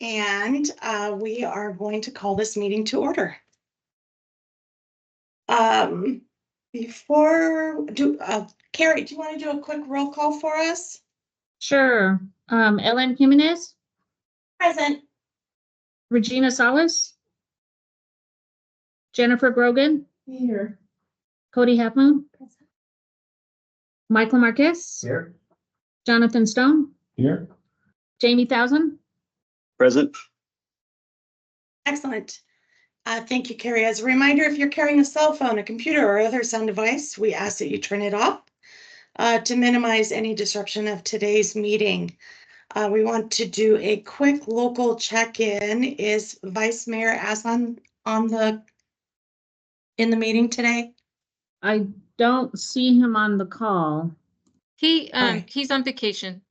and we are going to call this meeting to order. Carrie, do you want to do a quick roll call for us? Sure. Ellen Jimenez. Present. Regina Salas. Jennifer Grogan. Here. Cody Halfmoon. Michael Marquez. Here. Jonathan Stone. Here. Jamie Thousand. Present. Excellent. Thank you, Carrie. As a reminder, if you're carrying a cell phone, a computer, or other sound device, we ask that you turn it off to minimize any disruption of today's meeting. We want to do a quick local check-in. Is Vice Mayor Aslan in the meeting today? I don't see him on the call. He's on vacation.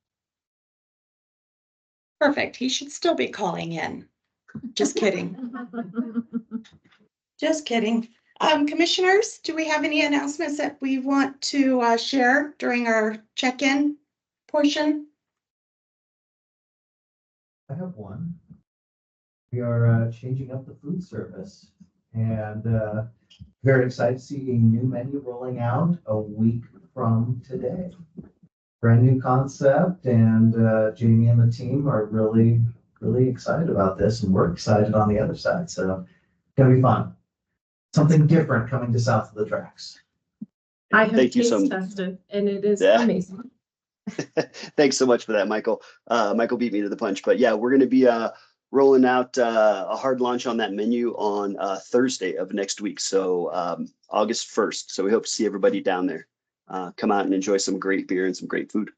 Perfect. He should still be calling in. Just kidding. Just kidding. Commissioners, do we have any announcements that we want to share during our check-in portion? I have one. We are changing up the food service and very excited to see a new menu rolling out a week from today. Brand new concept, and Jamie and the team are really excited about this, and we're excited on the other side. So it's gonna be fun. Something different coming to south of the tracks. I have Thank you so taste much. tested, and it is Yeah. amazing. Thanks so much for that, Michael. Michael beat me to the punch, but yeah, we're going to be rolling out a hard launch on that menu on Thursday of next week. So August 1st. So we hope to see everybody down there. Come out and enjoy some great beer and some great food.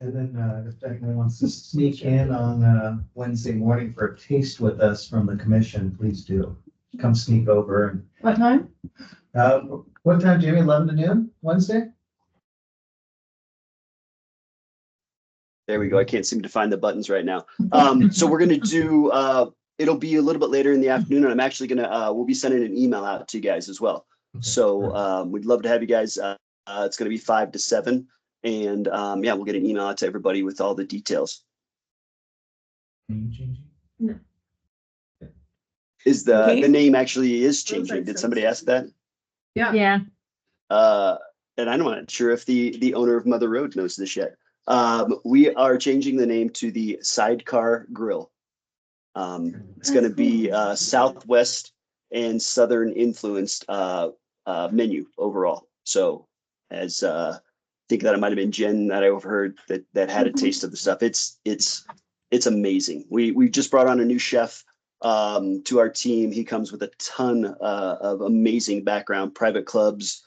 And then if anyone wants to sneak in on Wednesday morning for a taste with us from the commission, please do. Come sneak over. What time? And what time, Jamie? 11 to noon, Wednesday? There we go. I can't seem to find the buttons right now. So we're going to do, it'll be a little bit later in the afternoon, and I'm actually going to, we'll be sending an email out to you guys as well. So we'd love to have you guys. It's going to be 5 to 7. And yeah, we'll get an email out to everybody with all the details. Name changing? No. Is the Okay. name actually is Looks changing? like Did so. somebody ask that? Yeah. Yeah. And I'm not sure if the owner of Mother Road knows this yet. We are changing the name to the Sidecar Grill. It's going to be Southwest and Southern influenced menu overall. So as I think that it might have been Jen that I overheard that had a taste of the stuff. It's amazing. We just brought on a new chef to our team. He comes with a ton of amazing background, private clubs,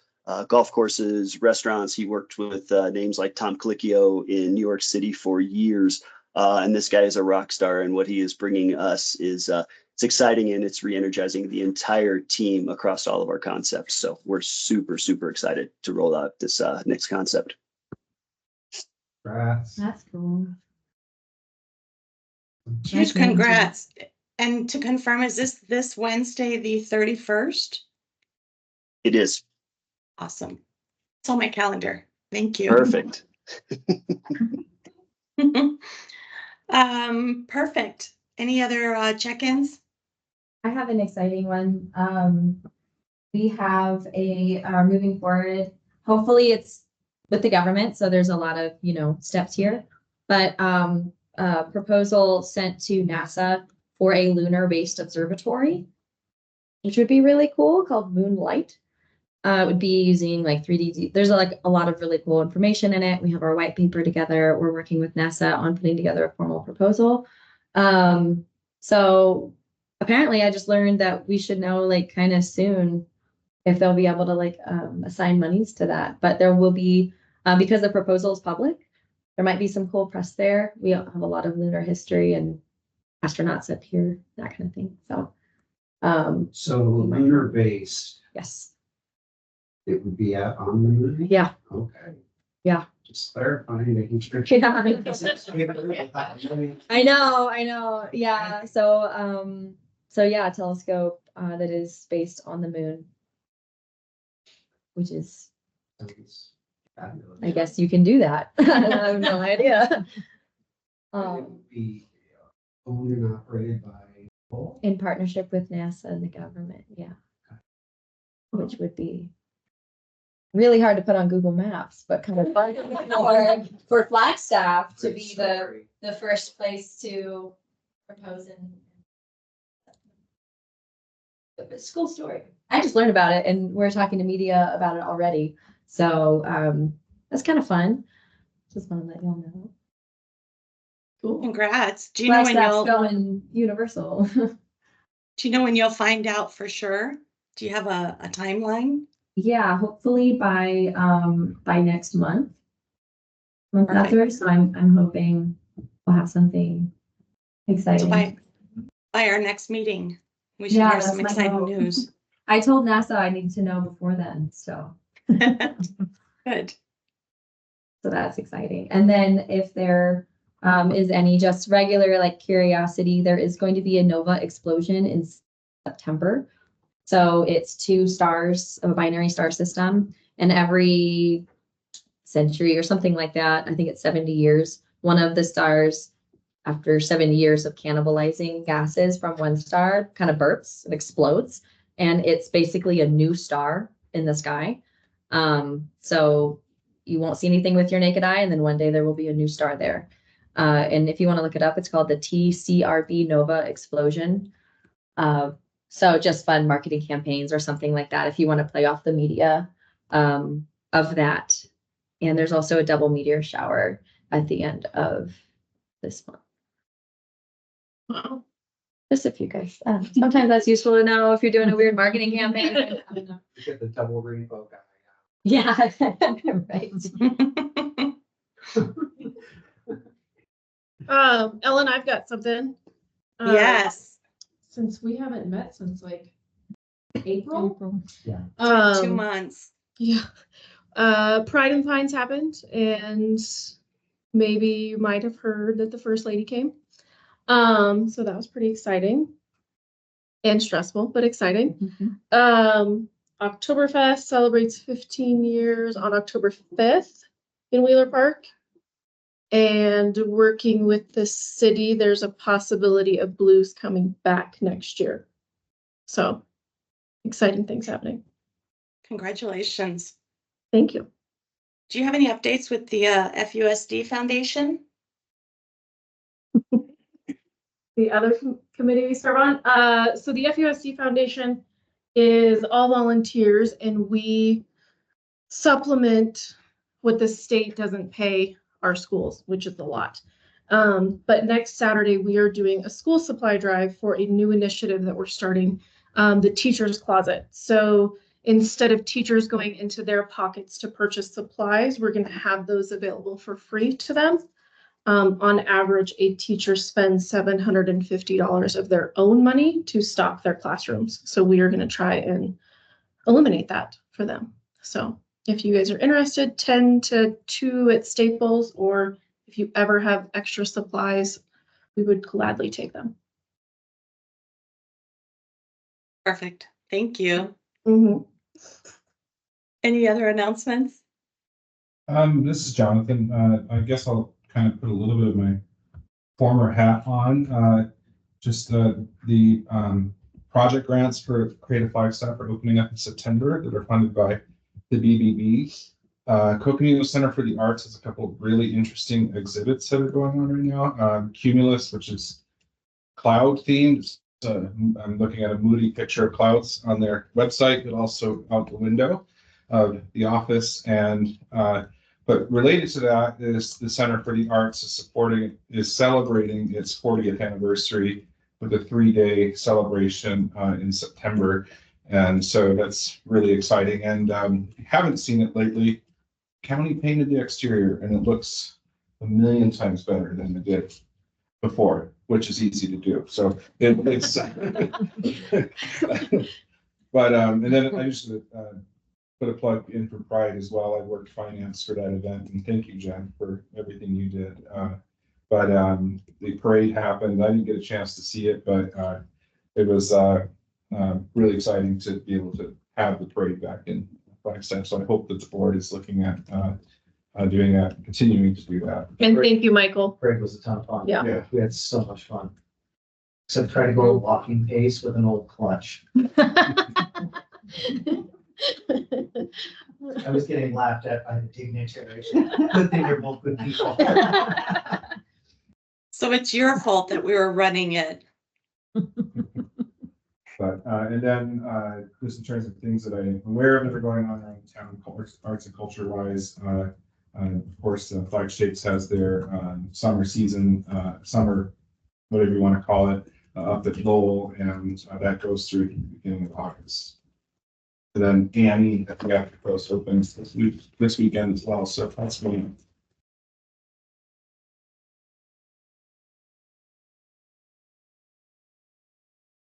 golf courses, restaurants. He worked with names like Tom Colicchio in New York City for years. And this guy is a rock star, and what he is bringing us is it's exciting, and it's re-energizing the entire team across all of our concepts. So we're super excited to roll out this next concept. Congrats. That's cool. Huge congrats. And to confirm, is this Wednesday, the 31st? It is. Awesome. It's on my calendar. Thank you. Perfect. Perfect. Any other check-ins? I have an exciting one. We have a moving forward. Hopefully it's with the government. So there's a lot of, steps here, but a proposal sent to NASA for a lunar-based observatory, which would be really cool, called Moonlight. It would be using like 3D. There's like a lot of really cool information in it. We have our white paper together. We're working with NASA on putting together a formal proposal. So apparently I just learned that we should know like kind of soon if they'll be able to assign monies to that. But there will be, because the proposal is public, there might be some cool press there. We have a lot of lunar history and astronauts up here, that kind of thing. So, So lunar base, yes. it would be out on the moon? Yeah. Okay. Yeah. Just clarifying, making sure. Yeah. I know. Yeah. So yeah, a telescope that is based on the moon, which is, Fabulous. I guess you can do that. I have no idea. It would be owned and operated by people. in partnership with NASA and the government, yeah. Which would be really hard to put on Google Maps, but kind of fun for Flagstaff to Great be story. the first place to propose and school story. I just learned about it and we're talking to media about it already. So that's kind of fun. Just want to let y'all know. Cool. Congrats. Do you know when Flagstaff's you'll going universal? do you know when you'll find out for sure? Do you have a timeline? Yeah, hopefully by next month. Perfect. After, so I'm hoping we'll have something So exciting. by our next meeting, we should Yeah, hear that's some my exciting hope. news. I told NASA I need to know before then, so Good. that's exciting. And then if there is any just regular like curiosity, there is going to be a nova explosion in September. So it's 2 stars of a binary star system, and every century or something like that, I think it's 70 years, one of the stars, after 70 years of cannibalizing gases from one star, kind of bursts and explodes. And it's basically a new star in the sky. So you won't see anything with your naked eye, and then one day there will be a new star there. And if you want to look it up, it's called the TCRB Nova Explosion. So just fun marketing campaigns or something like that if you want to play off the media of that. And there's also a double meteor shower at the end of this month. Wow. Just a few guys. Sometimes that's useful to know if you're doing a weird marketing campaign. You get the double rainbow guy. Yeah, right. Ellen, I've got something. Yes. Since we haven't met since like April. Yeah. 2 months. Yeah. Pride and Pines happened, and maybe you might have heard that the First Lady came. So that was pretty exciting and stressful, but exciting. Oktoberfest celebrates 15 years on October 5th in Wheeler Park. And working with the city, there's a possibility of blues coming back next year. So exciting things happening. Congratulations. Thank you. Do you have any updates with the FUSD Foundation? The other committee we serve on. So the FUSD Foundation is all volunteers, and we supplement what the state doesn't pay our schools, which is a lot. But next Saturday, we are doing a school supply drive for a new initiative that we're starting, the Teacher's Closet. So instead of teachers going into their pockets to purchase supplies, we're going to have those available for free to them. On average, a teacher spends $750 of their own money to stock their classrooms. So we are going to try and eliminate that for them. So if you guys are interested, 10 to 2 at Staples, or if you ever have extra supplies, we would gladly take them. Perfect. Thank you. Mm-hmm. Any other announcements? This is Jonathan. I guess I'll kind of put a little bit of my former hat on. Just the project grants for Creative Flagstaff are opening up in September that are funded by the BBB. Coconino Center for the Arts has a couple of really interesting exhibits that are going on right now. Cumulus, which is cloud themed. I'm looking at a moody picture of clouds on their website, but also out the window of the office. And but related to that is the Center for the Arts is celebrating its 40th anniversary with a 3-day celebration in September. And so that's really exciting. And haven't seen it lately. County painted the exterior and it looks a million times better than it did before, which is easy to do. So it's but and then I just put a plug in for Pride as well. I worked finance for that event, and thank you, Jen, for everything you did. But the parade happened. I didn't get a chance to see it, but it was really exciting to be able to have the parade back in Flagstaff. So I hope that the board is looking at doing that, continuing to do that. And thank you, Michael. Greg was a ton of fun. Yeah. Yeah. We had so much fun. Except trying to go a walking pace with an old clutch. I was getting laughed at by the dignitaries. Good thing you're both good people. So it's your fault that we were running it. But, and then, just in terms of things that I'm aware of that are going on around town, arts and culture wise, of course, Flagstaff has their, summer season, summer, whatever you want to call it, up at Lowell, and that goes through the beginning of August. And then Annie at the After Post opens this weekend as well, so that's me.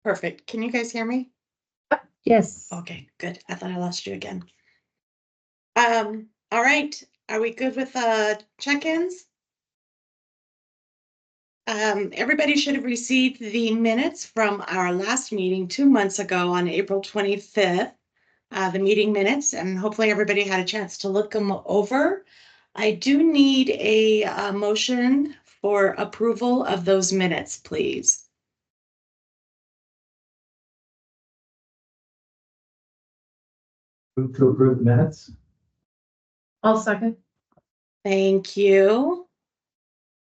Perfect. Can you guys hear me? Yes. Okay, good. I thought I lost you again. All right. Are we good with check-ins? Everybody should have received the minutes from our last meeting 2 months ago on April 25th. The meeting minutes, and hopefully everybody had a chance to look them over. I do need a motion for approval of those minutes, please. Move to approve the minutes. I'll second. Thank you.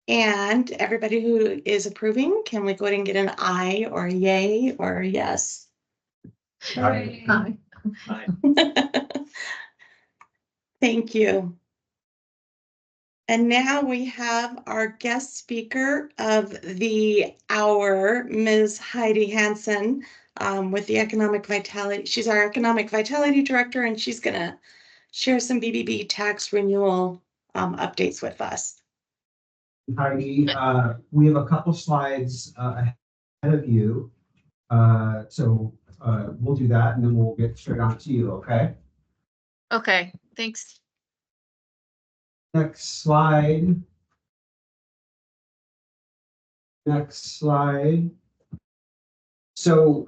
And everybody who is approving, can we go ahead and get an aye or a yay or a yes? Aye. Thank you. And now we have our guest speaker of the hour, Ms. Heidi Hansen, with the Economic Vitality. She's our Economic Vitality Director, and she's gonna share some BBB tax renewal updates with us. Heidi, we have a couple slides ahead of you. So we'll do that and then we'll get straight on to you, okay? Okay, thanks. Next slide. Next slide. So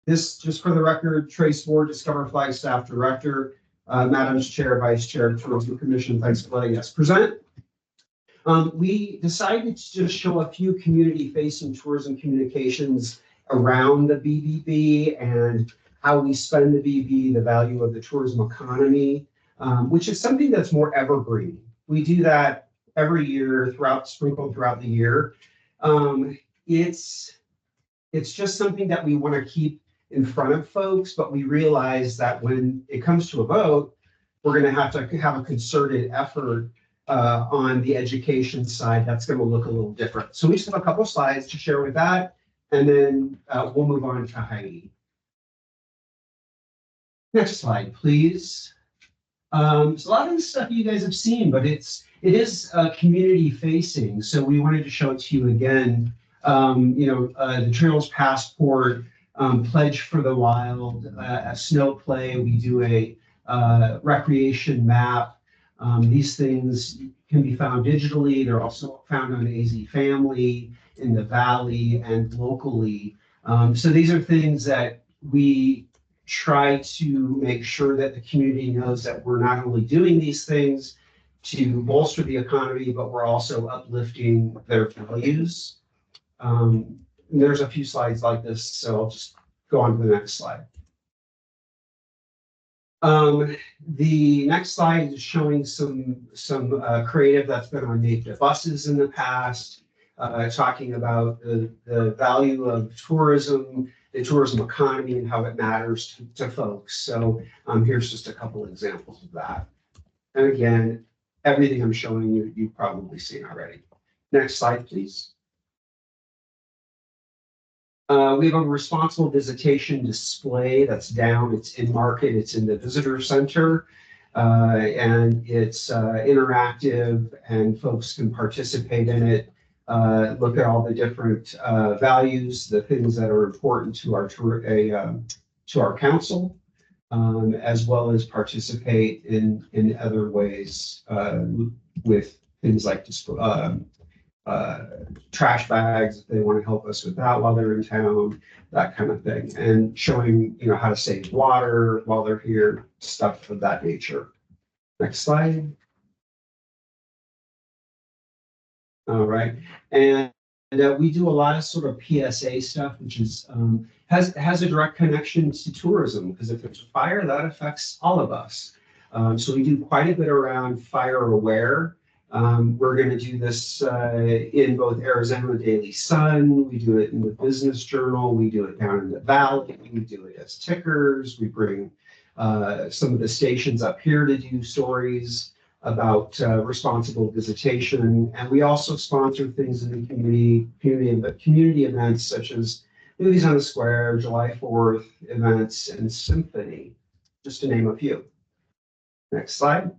this, just for the record, Trace Ward, Discover Flagstaff Director, Madam's Chair, Vice Chair, Tourism Commission, thanks for letting us present. We decided to just show a few community-facing tourism communications around the BBB and how we spend the BBB, the value of the tourism economy, which is something that's more evergreen. We do that every year sprinkled throughout the year. It's just something that we want to keep in front of folks, but we realize that when it comes to a vote, we're going to have a concerted effort on the education side. That's going to look a little different. So we just have a couple slides to share with that, and then we'll move on to Heidi. Next slide, please. So a lot of the stuff you guys have seen, but it is community facing. So we wanted to show it to you again. The Trails Passport, Pledge for the Wild, a snow play. We do a recreation map. These things can be found digitally. They're also found on AZ Family, in the Valley, and locally. So these are things that we try to make sure that the community knows that we're not only doing these things to bolster the economy, but we're also uplifting their values. There's a few slides like this, so I'll just go on to the next slide. The next slide is showing some creative that's been on native buses in the past, talking about the value of tourism, the tourism economy, and how it matters to folks. So here's just a couple examples of that. And again, everything I'm showing you, you've probably seen already. Next slide, please. We have a responsible visitation display that's down. It's in market. It's in the visitor center, and it's interactive, and folks can participate in it. Look at all the different values, the things that are important to our council, as well as participate in other ways with things like trash bags if they want to help us with that while they're in town, that kind of thing, and showing how to save water while they're here, stuff of that nature. Next slide. All right. And we do a lot of sort of PSA stuff, which is has a direct connection to tourism, because if there's a fire, that affects all of us. So we do quite a bit around fire aware. We're going to do this in both Arizona Daily Sun. We do it in the Business Journal. We do it down in the Valley. We do it as tickers. We bring some of the stations up here to do stories about responsible visitation. And we also sponsor things in the community events such as Movies on the Square, July 4th events, and Symphony, just to name a few. Next slide.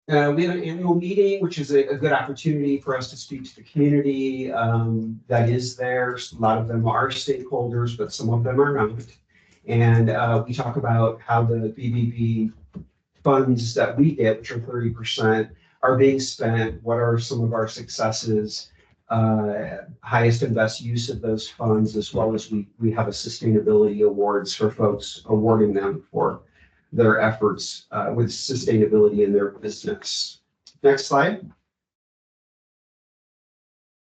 We have an annual meeting, which is a good opportunity for us to speak to the community that is there. A lot of them are stakeholders, but some of them are not. And we talk about how the BBB funds that we get, which are 30%, are being spent. What are some of our successes, highest and best use of those funds, as well as we have a sustainability awards for folks, awarding them for their efforts with sustainability in their business. Next slide.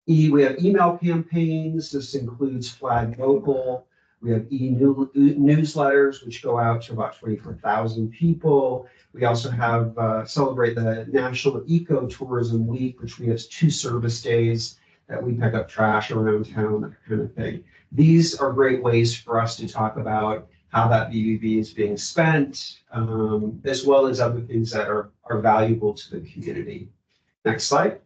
We have email campaigns. This includes Flag Local. We have newsletters, which go out to about 24,000 people. We also have celebrate the National Ecotourism Week, which we have 2 service days that we pick up trash around town, that kind of thing. These are great ways for us to talk about how that BBB is being spent, as well as other things that are valuable to the community. Next slide.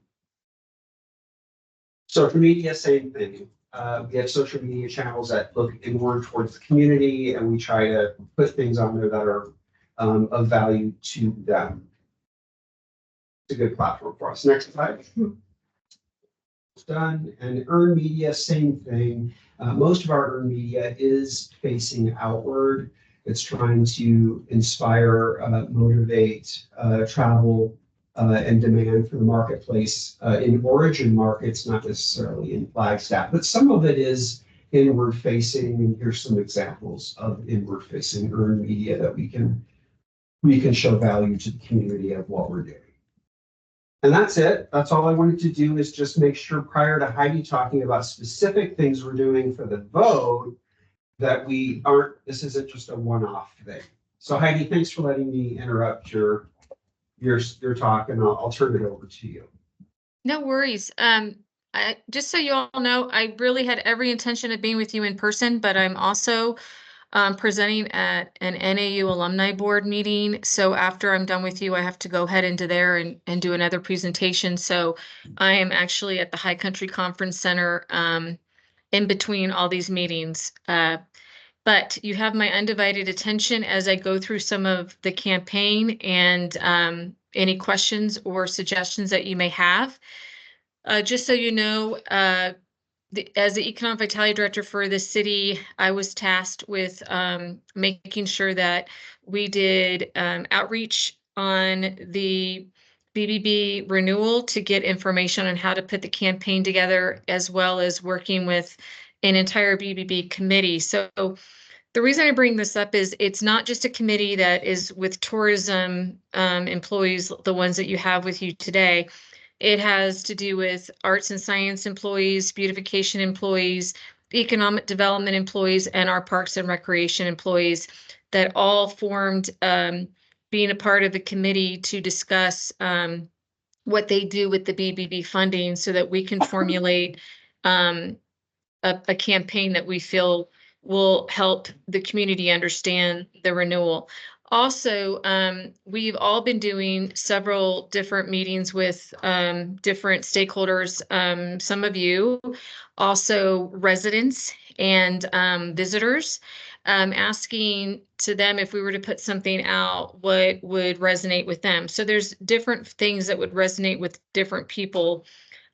Social media, same thing. We have social media channels that look inward towards the community, and we try to put things on there that are of value to them. It's a good platform for us. Next slide. Done. And earned media, same thing. Most of our earned media is facing outward. It's trying to inspire, motivate travel and demand for the marketplace in origin markets, not necessarily in Flagstaff, but some of it is inward facing. And here's some examples of inward facing earned media that we can show value to the community of what we're doing. And that's it. That's all I wanted to do, is just make sure, prior to Heidi talking about specific things we're doing for the vote, that this isn't just a one-off thing. So Heidi, thanks for letting me interrupt your talk, and I'll turn it over to you. No worries. Just so you all know, I really had every intention of being with you in person, but I'm also presenting at an NAU alumni board meeting. So after I'm done with you, I have to go head into there and do another presentation. So I am actually at the High Country Conference Center in between all these meetings. But you have my undivided attention as I go through some of the campaign and any questions or suggestions that you may have. Just so you know, as the Economic Vitality Director for the city, I was tasked with making sure that we did outreach on the BBB renewal to get information on how to put the campaign together, as well as working with an entire BBB committee. So the reason I bring this up is it's not just a committee that is with tourism employees, the ones that you have with you today. It has to do with arts and science employees, beautification employees, economic development employees, and our parks and recreation employees that all formed being a part of the committee to discuss what they do with the BBB funding so that we can formulate a campaign that we feel will help the community understand the renewal. Also, we've all been doing several different meetings with different stakeholders, some of you, also residents and visitors, asking to them if we were to put something out, what would resonate with them. So there's different things that would resonate with different people.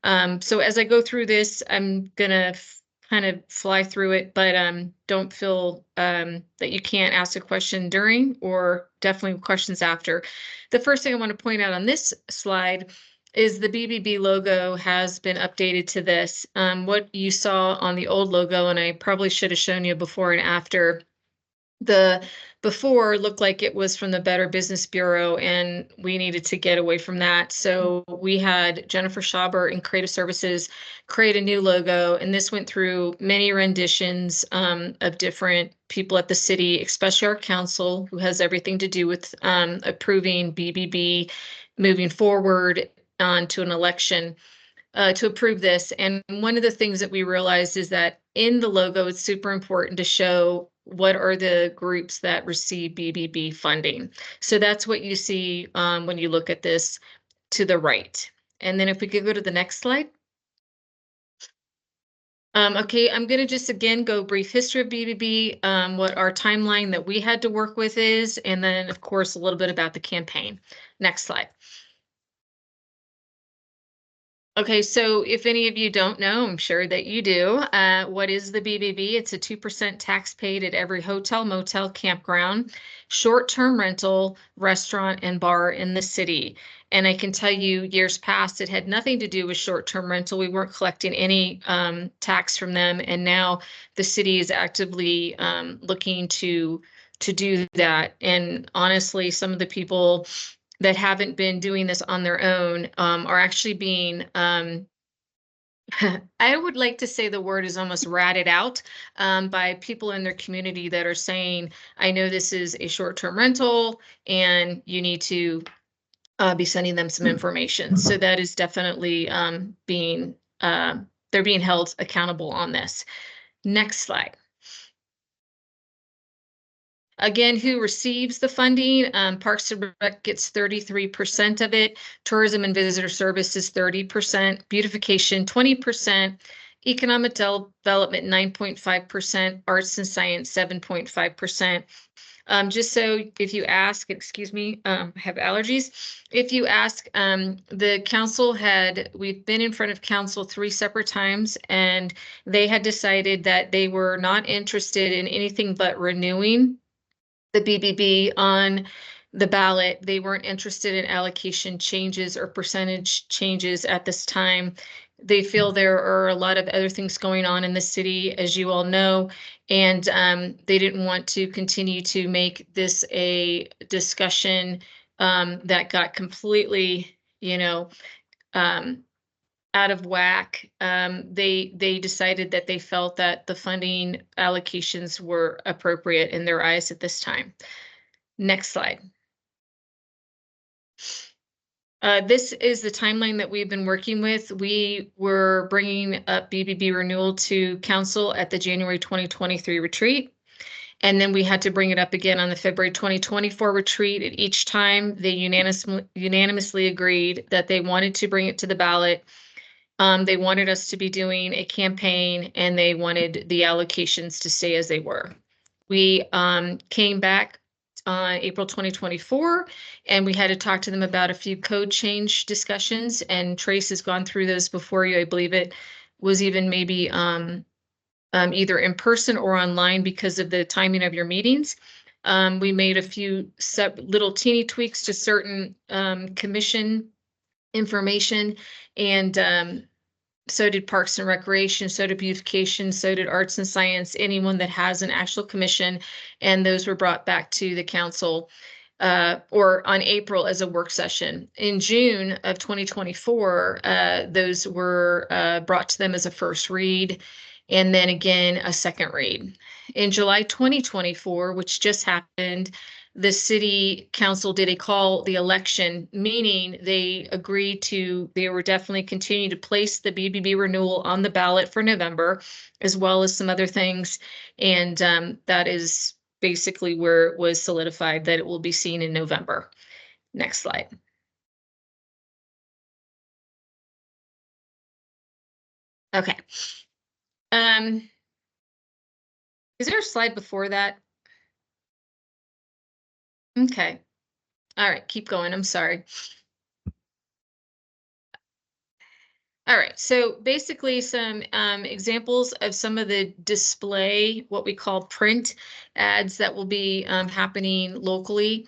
So as I go through this, I'm gonna kind of fly through it, but don't feel that you can't ask a question during, or definitely questions after. The first thing I want to point out on this slide is the BBB logo has been updated to this. What you saw on the old logo, and I probably should have shown you before and after, The before looked like it was from the Better Business Bureau, and we needed to get away from that. So we had Jennifer Schauber in Creative Services create a new logo, and this went through many renditions of different people at the city, especially our council, who has everything to do with approving BBB moving forward onto an election. To approve this. And one of the things that we realized is that in the logo, it's super important to show what are the groups that receive BBB funding. So that's what you see when you look at this to the right. And then if we could go to the next slide. Okay, I'm going to just again go brief history of BBB, what our timeline that we had to work with is, and then of course a little bit about the campaign. Next slide. Okay, so if any of you don't know, I'm sure that you do, what is the BBB? It's a 2% tax paid at every hotel, motel, campground, short-term rental, restaurant, and bar in the city. And I can tell you years past, it had nothing to do with short-term rental. We weren't collecting any tax from them. And now the city is actively looking to do that. And honestly, some of the people that haven't been doing this on their own are actually being, I would like to say the word is almost ratted out by people in their community that are saying, I know this is a short-term rental and you need to be sending them some information. So that is definitely they're being held accountable on this. Next slide. Again, who receives the funding? Parks and Rec gets 33% of it. Tourism and Visitor Services 30%. Beautification 20%. Economic Development 9.5%. Arts and Science 7.5%. Just so if you ask, excuse me, I have allergies. If you ask, the council we've been in front of council 3 separate times, and they had decided that they were not interested in anything but renewing the BBB on the ballot. They weren't interested in allocation changes or percentage changes at this time. They feel there are a lot of other things going on in the city, as you all know, and they didn't want to continue to make this a discussion that got completely, out of whack. They decided that they felt that the funding allocations were appropriate in their eyes at this time. Next slide. This is the timeline that we've been working with. We were bringing up BBB renewal to council at the January 2023 retreat. And then we had to bring it up again on the February 2024 retreat. At each time, they unanimously agreed that they wanted to bring it to the ballot. They wanted us to be doing a campaign, and they wanted the allocations to stay as they were. We came back on April 2024, and we had to talk to them about a few code change discussions, and Trace has gone through those before you. I believe it was even maybe either in person or online because of the timing of your meetings. We made a few little teeny tweaks to certain commission information, and so did Parks and Recreation, so did Beautification, so did Arts and Science, anyone that has an actual commission, and those were brought back to the council or on April as a work session. In June of 2024, those were brought to them as a first read, and then again a second read. In July 2024, which just happened, the city council did the election, meaning they agreed they were definitely continuing to place the BBB renewal on the ballot for November, as well as some other things. And that is basically where it was solidified that it will be seen in November. Next slide. Okay. Is there a slide before that? Okay. All right, keep going. I'm sorry. All right, so basically some examples of some of the display, what we call print ads that will be happening locally.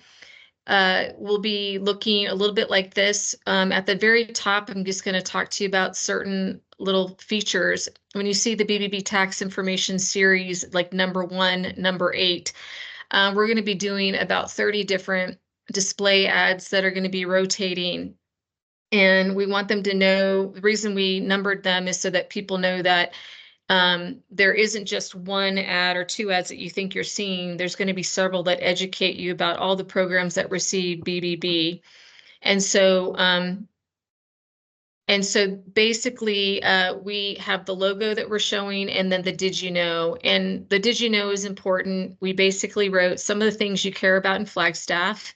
We'll be looking a little bit like this. At the very top, I'm just going to talk to you about certain little features. When you see the BBB tax information series, like number 1, number 8, We're going to be doing about 30 different display ads that are going to be rotating. And we want them to know, the reason we numbered them is so that people know that there isn't just one ad or two ads that you think you're seeing. There's going to be several that educate you about all the programs that receive BBB. And so basically, we have the logo that we're showing and then the did you know. And the did you know is important. We basically wrote some of the things you care about in Flagstaff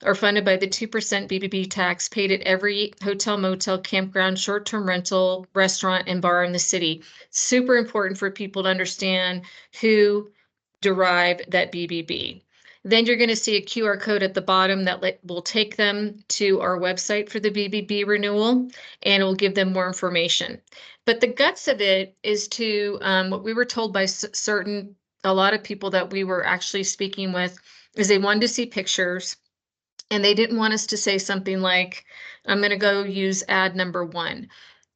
are funded by the 2% BBB tax paid at every hotel, motel, campground, short-term rental, restaurant, and bar in the city. Super important for people to understand who derive that BBB. Then you're going to see a QR code at the bottom that will take them to our website for the BBB renewal, and it will give them more information. But the guts of it is to what we were told by a lot of people that we were actually speaking with is they wanted to see pictures. And they didn't want us to say something like, I'm going to go use ad number 1.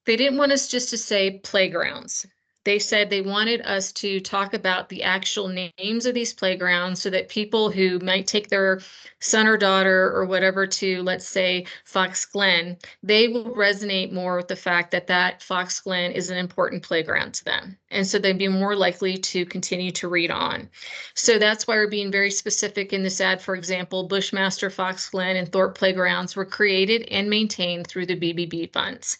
They didn't want us just to say playgrounds. They said they wanted us to talk about the actual names of these playgrounds so that people who might take their son or daughter or whatever to, let's say, Fox Glen, they will resonate more with the fact that that Fox Glen is an important playground to them. And so they'd be more likely to continue to read on. So that's why we're being very specific in this ad. For example, Bushmaster, Fox Glen, and Thorpe playgrounds were created and maintained through the BBB funds.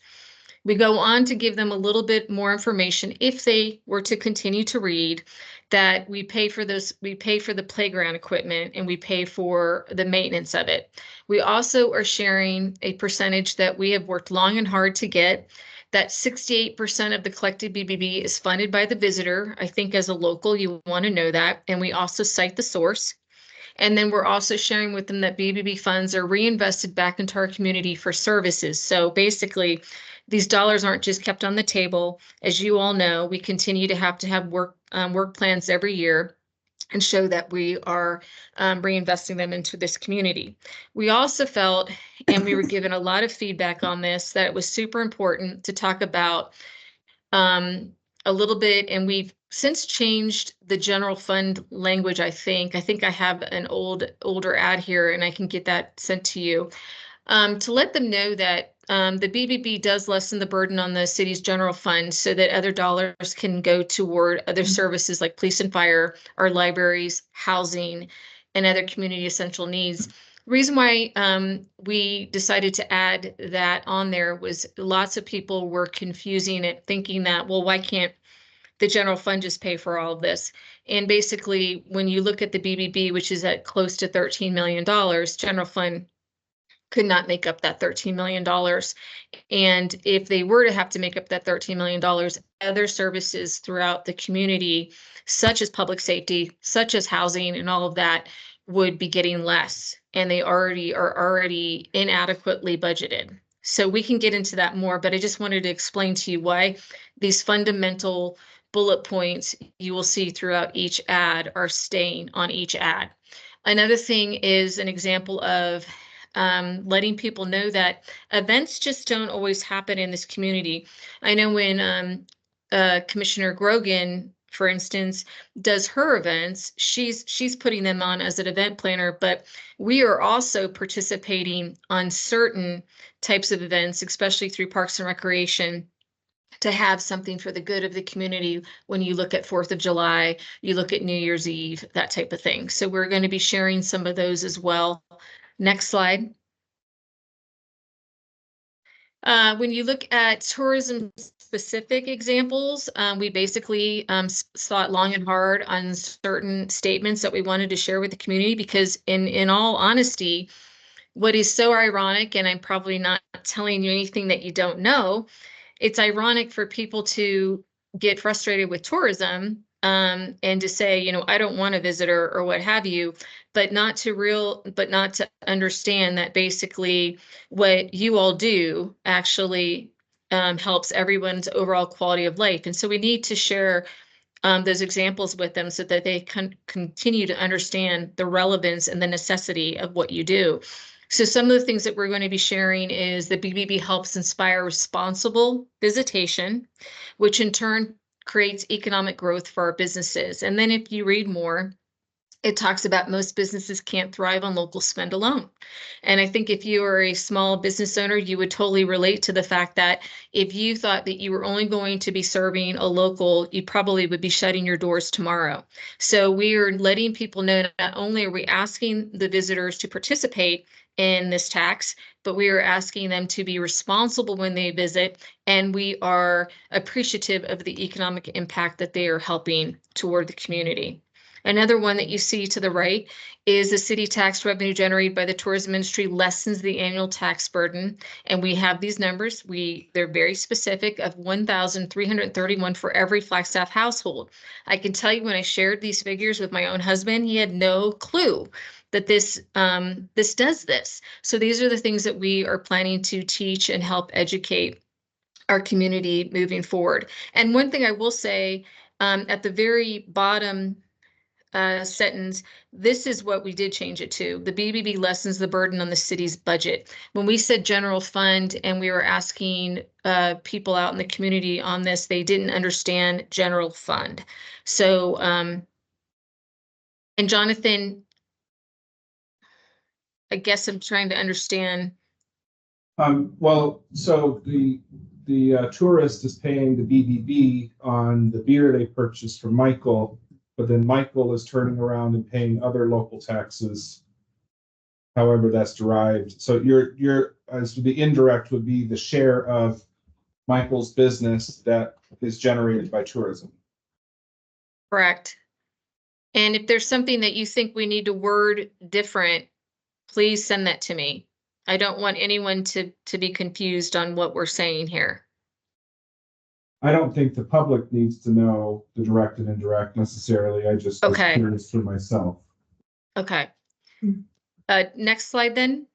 We go on to give them a little bit more information if they were to continue to read that we pay for the playground equipment and we pay for the maintenance of it. We also are sharing a percentage that we have worked long and hard to get, that 68% of the collected BBB is funded by the visitor. I think as a local, you want to know that. And we also cite the source. And then we're also sharing with them that BBB funds are reinvested back into our community for services. So basically, these dollars aren't just kept on the table. As you all know, we continue to have work plans every year and show that we are reinvesting them into this community. We also felt, and we were given a lot of feedback on this, that it was super important to talk about a little bit, and we've since changed the general fund language. I think I have an older ad here, and I can get that sent to you to let them know that the BBB does lessen the burden on the city's general fund so that other dollars can go toward other services like police and fire, our libraries, housing, and other community essential needs. The reason why we decided to add that on there was lots of people were confusing it, thinking that, well, why can't the general fund just pay for all of this? And basically, when you look at the BBB, which is at close to $13 million, general fund could not make up that $13 million. And if they were to have to make up that $13 million, other services throughout the community, such as public safety, such as housing and all of that, would be getting less. And they are already inadequately budgeted. So we can get into that more, but I just wanted to explain to you why these fundamental bullet points you will see throughout each ad are staying on each ad. Another thing is an example of letting people know that events just don't always happen in this community. I know when Commissioner Grogan, for instance, does her events, she's putting them on as an event planner, but we are also participating on certain types of events, especially through Parks and Recreation, to have something for the good of the community. When you look at 4th of July, you look at New Year's Eve, that type of thing. So we're going to be sharing some of those as well. Next slide. When you look at tourism specific examples, we basically thought long and hard on certain statements that we wanted to share with the community, because in all honesty, what is so ironic, and I'm probably not telling you anything that you don't know, it's ironic for people to get frustrated with tourism and to say, you know, I don't want a visitor or what have you, but not to understand that basically what you all do actually helps everyone's overall quality of life. And so we need to share those examples with them so that they can continue to understand the relevance and the necessity of what you do. So some of the things that we're going to be sharing is the BBB helps inspire responsible visitation, which in turn creates economic growth for our businesses. And then if you read more, it talks about most businesses can't thrive on local spend alone. And I think if you are a small business owner, you would totally relate to the fact that if you thought that you were only going to be serving a local, you probably would be shutting your doors tomorrow. So we are letting people know not only are we asking the visitors to participate in this tax, but we are asking them to be responsible when they visit, and we are appreciative of the economic impact that they are helping toward the community. Another one that you see to the right is the city tax revenue generated by the tourism industry lessens the annual tax burden. And we have these numbers. They're very specific of 1,331 for every Flagstaff household. I can tell you when I shared these figures with my own husband, he had no clue that this does this. So these are the things that we are planning to teach and help educate our community moving forward. And one thing I will say, at the very bottom sentence, this is what we did change it to. The BBB lessens the burden on the city's budget. When we said general fund and we were asking people out in the community on this, they didn't understand general fund. So, and Jonathan, I guess I'm trying to understand. Well, so the tourist is paying the BBB on the beer they purchased from Michael, but then Michael is turning around and paying other local taxes, however that's derived. So you're as the indirect would be the share of Michael's business that is generated by tourism. Correct. And if there's something that you think we need to word different, please send that to me. I don't want anyone to be confused on what we're saying here. I don't think the public needs to know the direct and indirect necessarily. I just was Okay. curious for myself. Okay. Next slide then.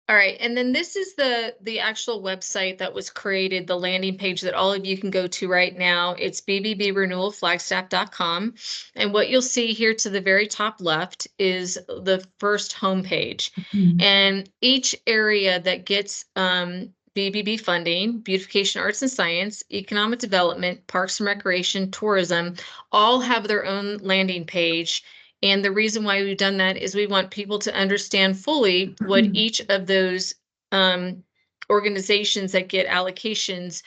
All right, and then this is the actual website that was created, the landing page that all of you can go to right now. It's bbbrenewalflagstaff.com. And what you'll see here to the very top left is the first homepage. And each area that gets BBB funding, beautification, arts and science, economic development, parks and recreation, tourism, all have their own landing page. And the reason why we've done that is we want people to understand fully what each of those organizations that get allocations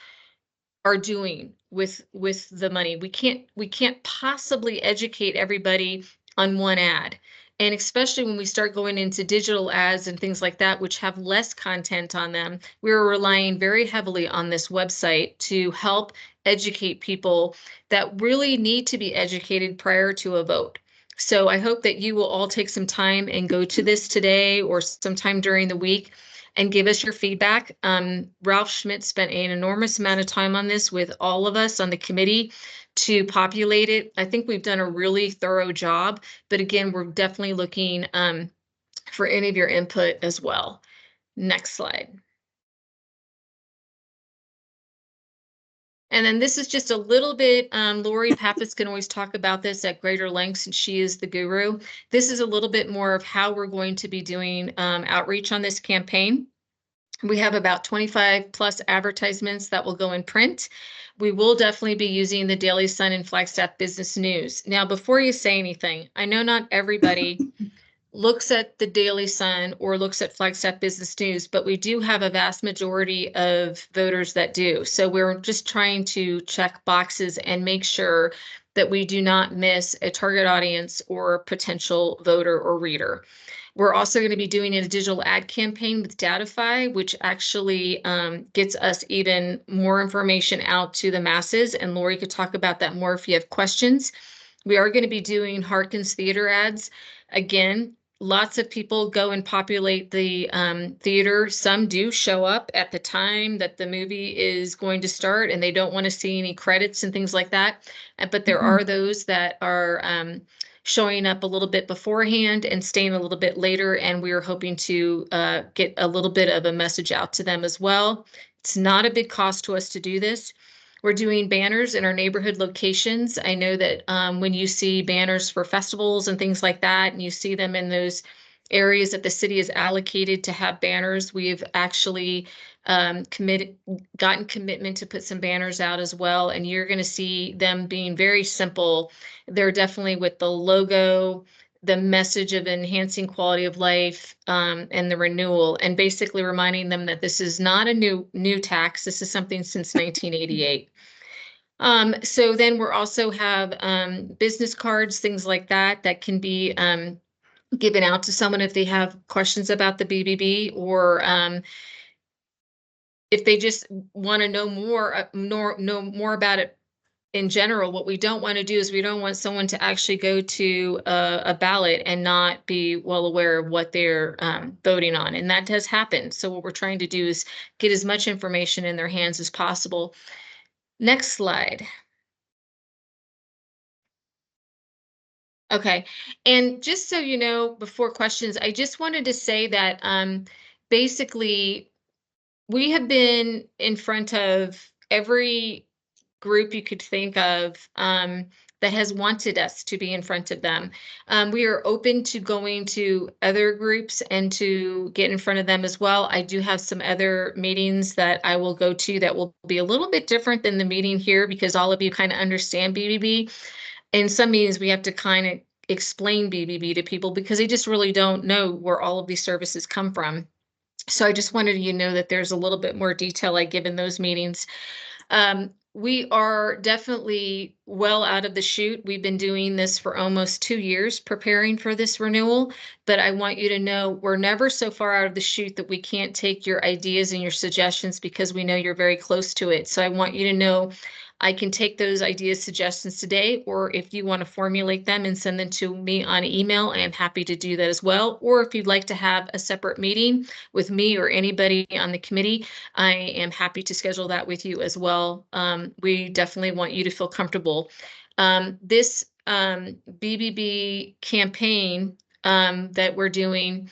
are doing with the money. We can't possibly educate everybody on one ad. And especially when we start going into digital ads and things like that, which have less content on them, we're relying very heavily on this website to help educate people that really need to be educated prior to a vote. So I hope that you will all take some time and go to this today or sometime during the week and give us your feedback. Ralph Schmidt spent an enormous amount of time on this with all of us on the committee to populate it. I think we've done a really thorough job, but again, we're definitely looking for any of your input as well. Next slide. And then this is just a little bit, Lori Pappas can always talk about this at greater length since she is the guru. This is a little bit more of how we're going to be doing outreach on this campaign. We have about 25 plus advertisements that will go in print. We will definitely be using the Daily Sun and Flagstaff Business News. Now, before you say anything, I know not everybody looks at the Daily Sun or looks at Flagstaff Business News, but we do have a vast majority of voters that do. So we're just trying to check boxes and make sure that we do not miss a target audience or potential voter or reader. We're also going to be doing a digital ad campaign with Datify, which actually gets us even more information out to the masses. And Lori could talk about that more if you have questions. We are going to be doing Harkins theater ads. Again, lots of people go and populate the theater. Some do show up at the time that the movie is going to start and they don't want to see any credits and things like that. But there are those that are showing up a little bit beforehand and staying a little bit later. And we are hoping to get a little bit of a message out to them as well. It's not a big cost to us to do this. We're doing banners in our neighborhood locations. I know that when you see banners for festivals and things like that, and you see them in those areas that the city has allocated to have banners. We've actually gotten commitment to put some banners out as well, and you're going to see them being very simple. They're definitely with the logo, the message of enhancing quality of life, and the renewal, and basically reminding them that this is not a new tax. This is something since 1988. So then we're also have business cards, things like that, that can be given out to someone if they have questions about the BBB, or if they just want to know more about it in general. What we don't want to do is we don't want someone to actually go to a ballot and not be well aware of what they're voting on. And that does happen. So what we're trying to do is get as much information in their hands as possible. Next slide. Okay, and just so you know, before questions, I just wanted to say that basically we have been in front of every group you could think of that has wanted us to be in front of them. We are open to going to other groups and to get in front of them as well. I do have some other meetings that I will go to that will be a little bit different than the meeting here, because all of you kind of understand BBB. In some meetings, we have to kind of explain BBB to people because they just really don't know where all of these services come from. So I just wanted you to know that there's a little bit more detail I give in those meetings. We are definitely well out of the chute. We've been doing this for almost 2 years, preparing for this renewal, but I want you to know we're never so far out of the chute that we can't take your ideas and your suggestions, because we know you're very close to it. So I want you to know I can take those ideas, suggestions today, or if you want to formulate them and send them to me on email, I am happy to do that as well. Or if you'd like to have a separate meeting with me or anybody on the committee, I am happy to schedule that with you as well. We definitely want you to feel comfortable. This BBB campaign that we're doing,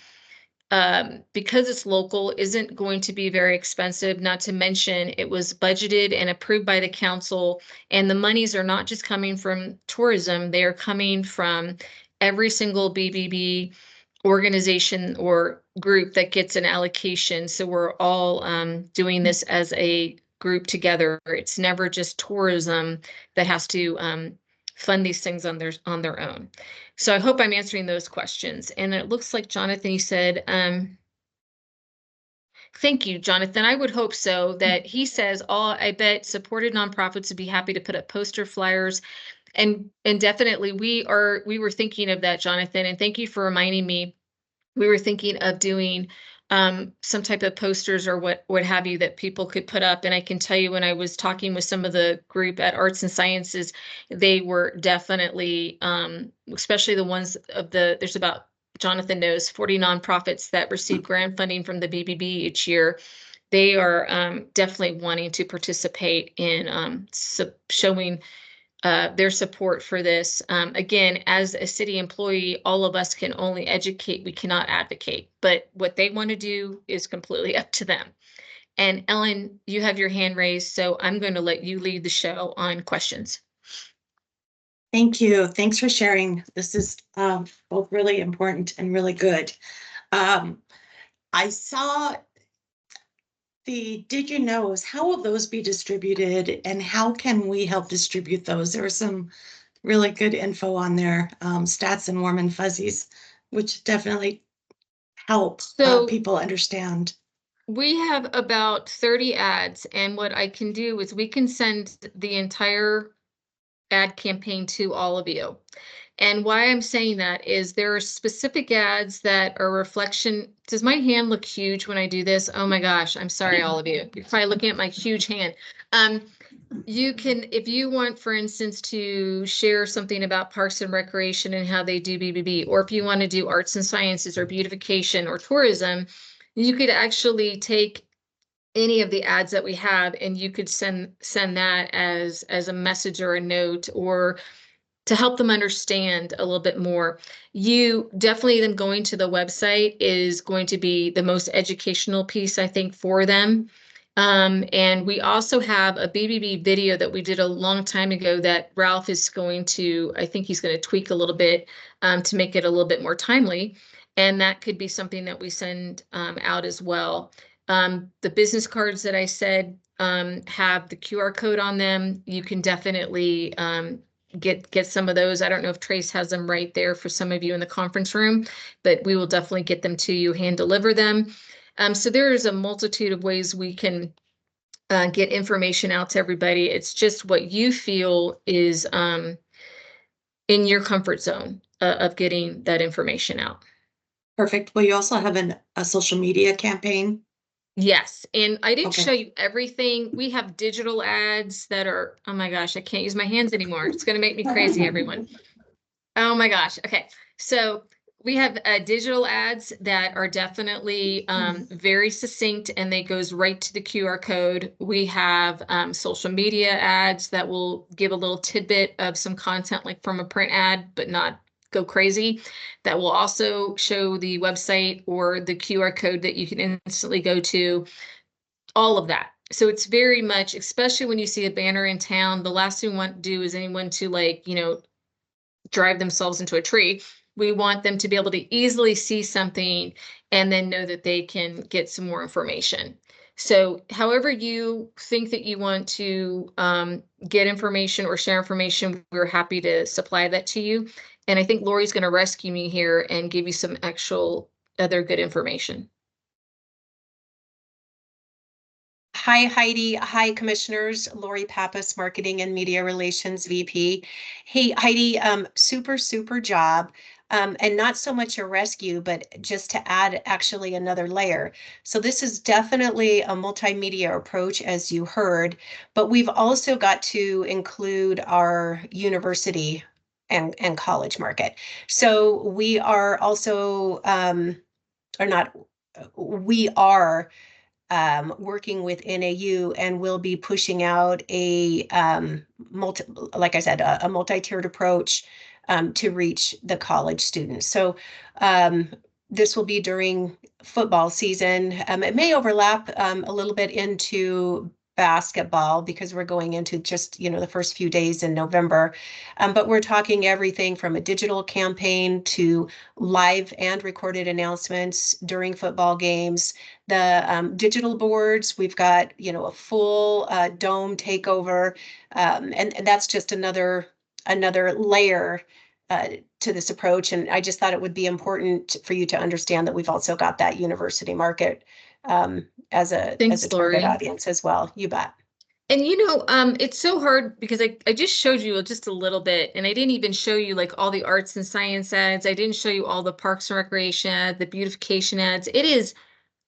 because it's local, isn't going to be very expensive. Not to mention, it was budgeted and approved by the council, and the monies are not just coming from tourism, they are coming from every single BBB organization or group that gets an allocation. So we're all doing this as a group together. It's never just tourism that has to fund these things on their own. So I hope I'm answering those questions. And it looks like, Jonathan, you said, thank you, Jonathan. I would hope so. That he says, I bet supported nonprofits would be happy to put up poster flyers. And definitely we were thinking of that, Jonathan. And thank you for reminding me. We were thinking of doing some type of posters or what have you that people could put up. And I can tell you, when I was talking with some of the group at Arts and Sciences, they were definitely, especially the ones there's about, Jonathan knows, 40 nonprofits that receive grant funding from the BBB each year. They are definitely wanting to participate in showing their support for this. Again, as a city employee, all of us can only educate, we cannot advocate, but what they want to do is completely up to them. And Ellen, you have your hand raised, so I'm going to let you lead the show on questions. Thank you. Thanks for sharing. This is both really important and really good. I saw did you knows. How will those be distributed, and how can we help distribute those? There was some really good info on there, stats and warm and fuzzies, which definitely help people understand. We have about 30 ads, and what I can do is we can send the entire ad campaign to all of you. And why I'm saying that is there are specific ads that are reflection. Does my hand look huge when I do this? Oh my gosh, I'm sorry, all of you. You're probably looking at my huge hand. You can, if you want, for instance, to share something about Parks and Recreation and how they do BBB, or if you want to do Arts and Sciences or beautification or tourism, you could actually take any of the ads that we have and you could send that as a message or a note, or to help them understand a little bit more. You definitely, them going to the website is going to be the most educational piece, I think, for them. And we also have a BBB video that we did a long time ago that Ralph is going to, I think he's going to tweak a little bit to make it a little bit more timely. And that could be something that we send out as well. The business cards that I said have the QR code on them. You can definitely get some of those. I don't know if Trace has them right there for some of you in the conference room, but we will definitely get them to you, hand deliver them. So there is a multitude of ways we can get information out to everybody. It's just what you feel is in your comfort zone of getting that information out. Perfect. Will you also have a social media campaign? Yes, and I didn't Okay. show you everything. We have digital ads that are, oh my gosh, I can't use my hands anymore. It's gonna make me crazy, everyone. Oh my gosh. Okay. So we have digital ads that are definitely very succinct and they goes right to the QR code. We have social media ads that will give a little tidbit of some content like from a print ad, but not go crazy. That will also show the website or the QR code that you can instantly go to, all of that. So it's very much, especially when you see a banner in town, the last thing we want to do is anyone to drive themselves into a tree. We want them to be able to easily see something and then know that they can get some more information. So however you think that you want to get information or share information, we're happy to supply that to you. And I think Lori's going to rescue me here and give you some actual other good information. Hi, Heidi. Hi, Commissioners. Lori Pappas, Marketing and Media Relations VP. Hey, Heidi, super job. And not so much a rescue, but just to add actually another layer. So this is definitely a multimedia approach, as you heard, but we've also got to include our university and college market. So we are also, or not, we are working with NAU and we'll be pushing out a like I said, a multi-tiered approach to reach the college students. So this will be during football season. It may overlap a little bit into basketball because we're going into just, the first few days in November. But we're talking everything from a digital campaign to live and recorded announcements during football games. The digital boards, we've got, a full dome takeover. And that's just another layer to this approach. And I just thought it would be important for you to understand that we've also got that university market as a Thanks, target Lori. audience as well. You bet. And it's so hard because I just showed you just a little bit and I didn't even show you like all the arts and science ads. I didn't show you all the parks and recreation ads, the beautification ads. It is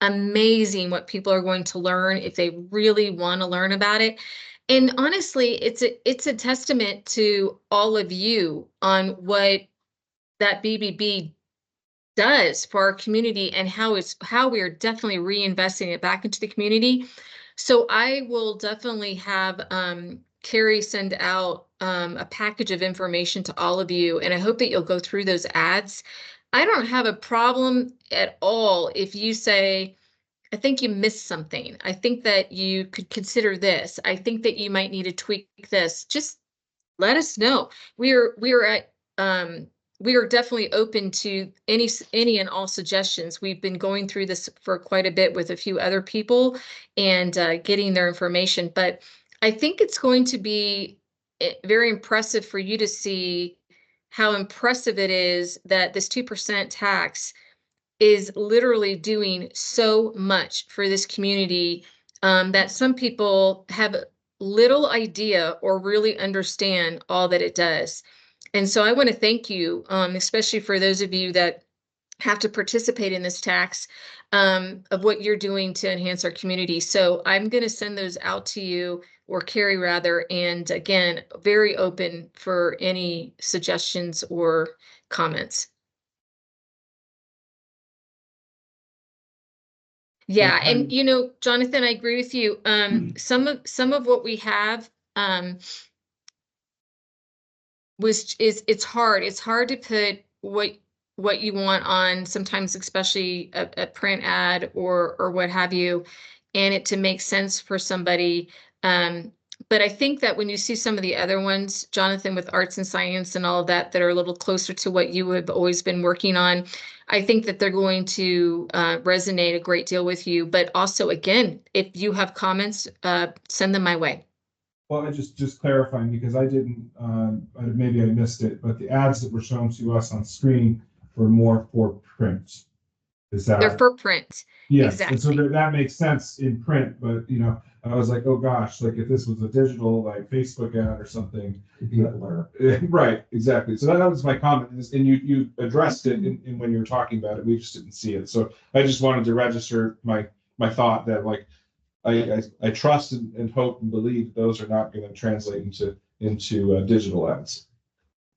amazing what people are going to learn if they really want to learn about it. And honestly, it's a testament to all of you on what that BBB does for our community and how we are definitely reinvesting it back into the community. So I will definitely have Carrie send out a package of information to all of you, and I hope that you'll go through those ads. I don't have a problem at all if you say, I think you missed something. I think that you could consider this. I think that you might need to tweak this. Just let us know. We are definitely open to any and all suggestions. We've been going through this for quite a bit with a few other people and getting their information. But I think it's going to be very impressive for you to see how impressive it is that this 2% tax is literally doing so much for this community that some people have little idea or really understand all that it does. And so I want to thank you, especially for those of you that have to participate in this tax, of what you're doing to enhance our community. So I'm going to send those out to you, or Carrie rather, and again, very open for any suggestions or comments. Yeah, and Jonathan, I agree with you. Some of what we have it's hard. It's hard to put what you want on sometimes, especially a print ad or what have you, and it to make sense for somebody. But I think that when you see some of the other ones, Jonathan, with arts and science and all of that, that are a little closer to what you have always been working on, I think that they're going to resonate a great deal with you. But also, again, if you have comments, send them my way. Well, I just clarifying, because I didn't, maybe I missed it, but the ads that were shown to us on screen were more for print. Is that? They're for print. Yes, and so Exactly. that makes sense in print, but I was like, oh gosh, like if this was a digital, like Facebook ad or something. It'd be a blur. Right, exactly. So that was my comment, and you addressed it in when you were talking about it. We just didn't see it. So I just wanted to register my thought that, like, I trust and hope and believe those are not going to translate into digital ads.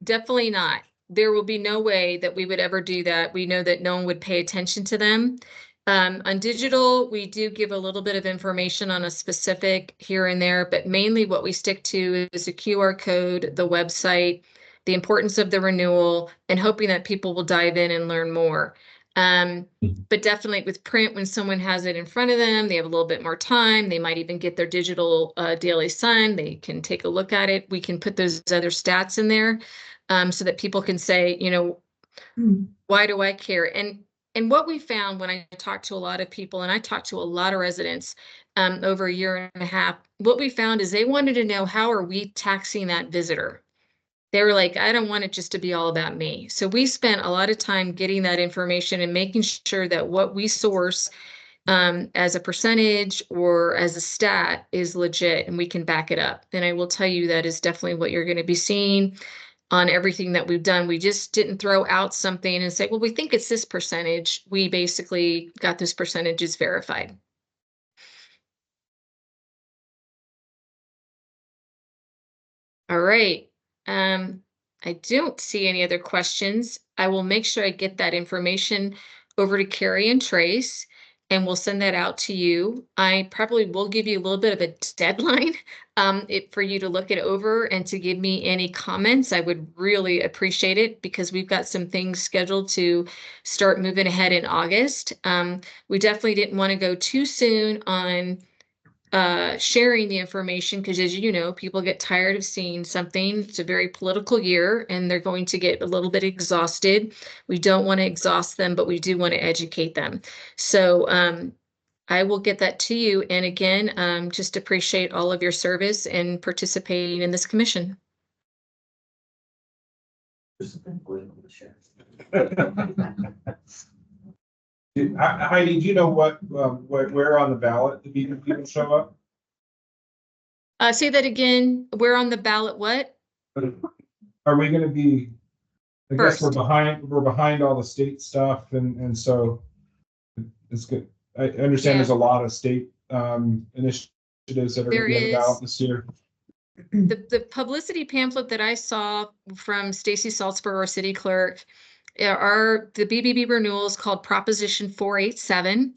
Definitely not. There will be no way that we would ever do that. We know that no one would pay attention to them. On digital, we do give a little bit of information on a specific here and there, but mainly what we stick to is a QR code, the website, the importance of the renewal, and hoping that people will dive in and learn more. But definitely with print, when someone has it in front of them, they have a little bit more time. They might even get their digital Daily Sun. They can take a look at it. We can put those other stats in there so that people can say, why do I care? And what we found when I talked to a lot of people, and I talked to a lot of residents over a year and a half, what we found is they wanted to know, how are we taxing that visitor? They were like, I don't want it just to be all about me. So we spent a lot of time getting that information and making sure that what we source as a percentage or as a stat is legit and we can back it up. And I will tell you that is definitely what you're going to be seeing on everything that we've done. We just didn't throw out something and say, well, we think it's this percentage. We basically got those percentages verified. All right. I don't see any other questions. I will make sure I get that information over to Carrie and Trace, and we'll send that out to you. I probably will give you a little bit of a deadline for you to look it over and to give me any comments. I would really appreciate it because we've got some things scheduled to start moving ahead in August. We definitely didn't want to go too soon on sharing the information because, as you know, people get tired of seeing something. It's a very political year and they're going to get a little bit exhausted. We don't want to exhaust them, but we do want to educate them. So I will get that to you. And again, just appreciate all of your service and participating in this commission. Heidi, do you know where on the ballot the people show up? Say that again. We're on the ballot. What? Are we going to be? I guess First. we're behind all the state stuff, and so it's good. I understand there's a lot of state initiatives that are going to be on the ballot this year. The publicity pamphlet that I saw from Stacy Salzberg, our city clerk, are the BBB renewals called Proposition 487.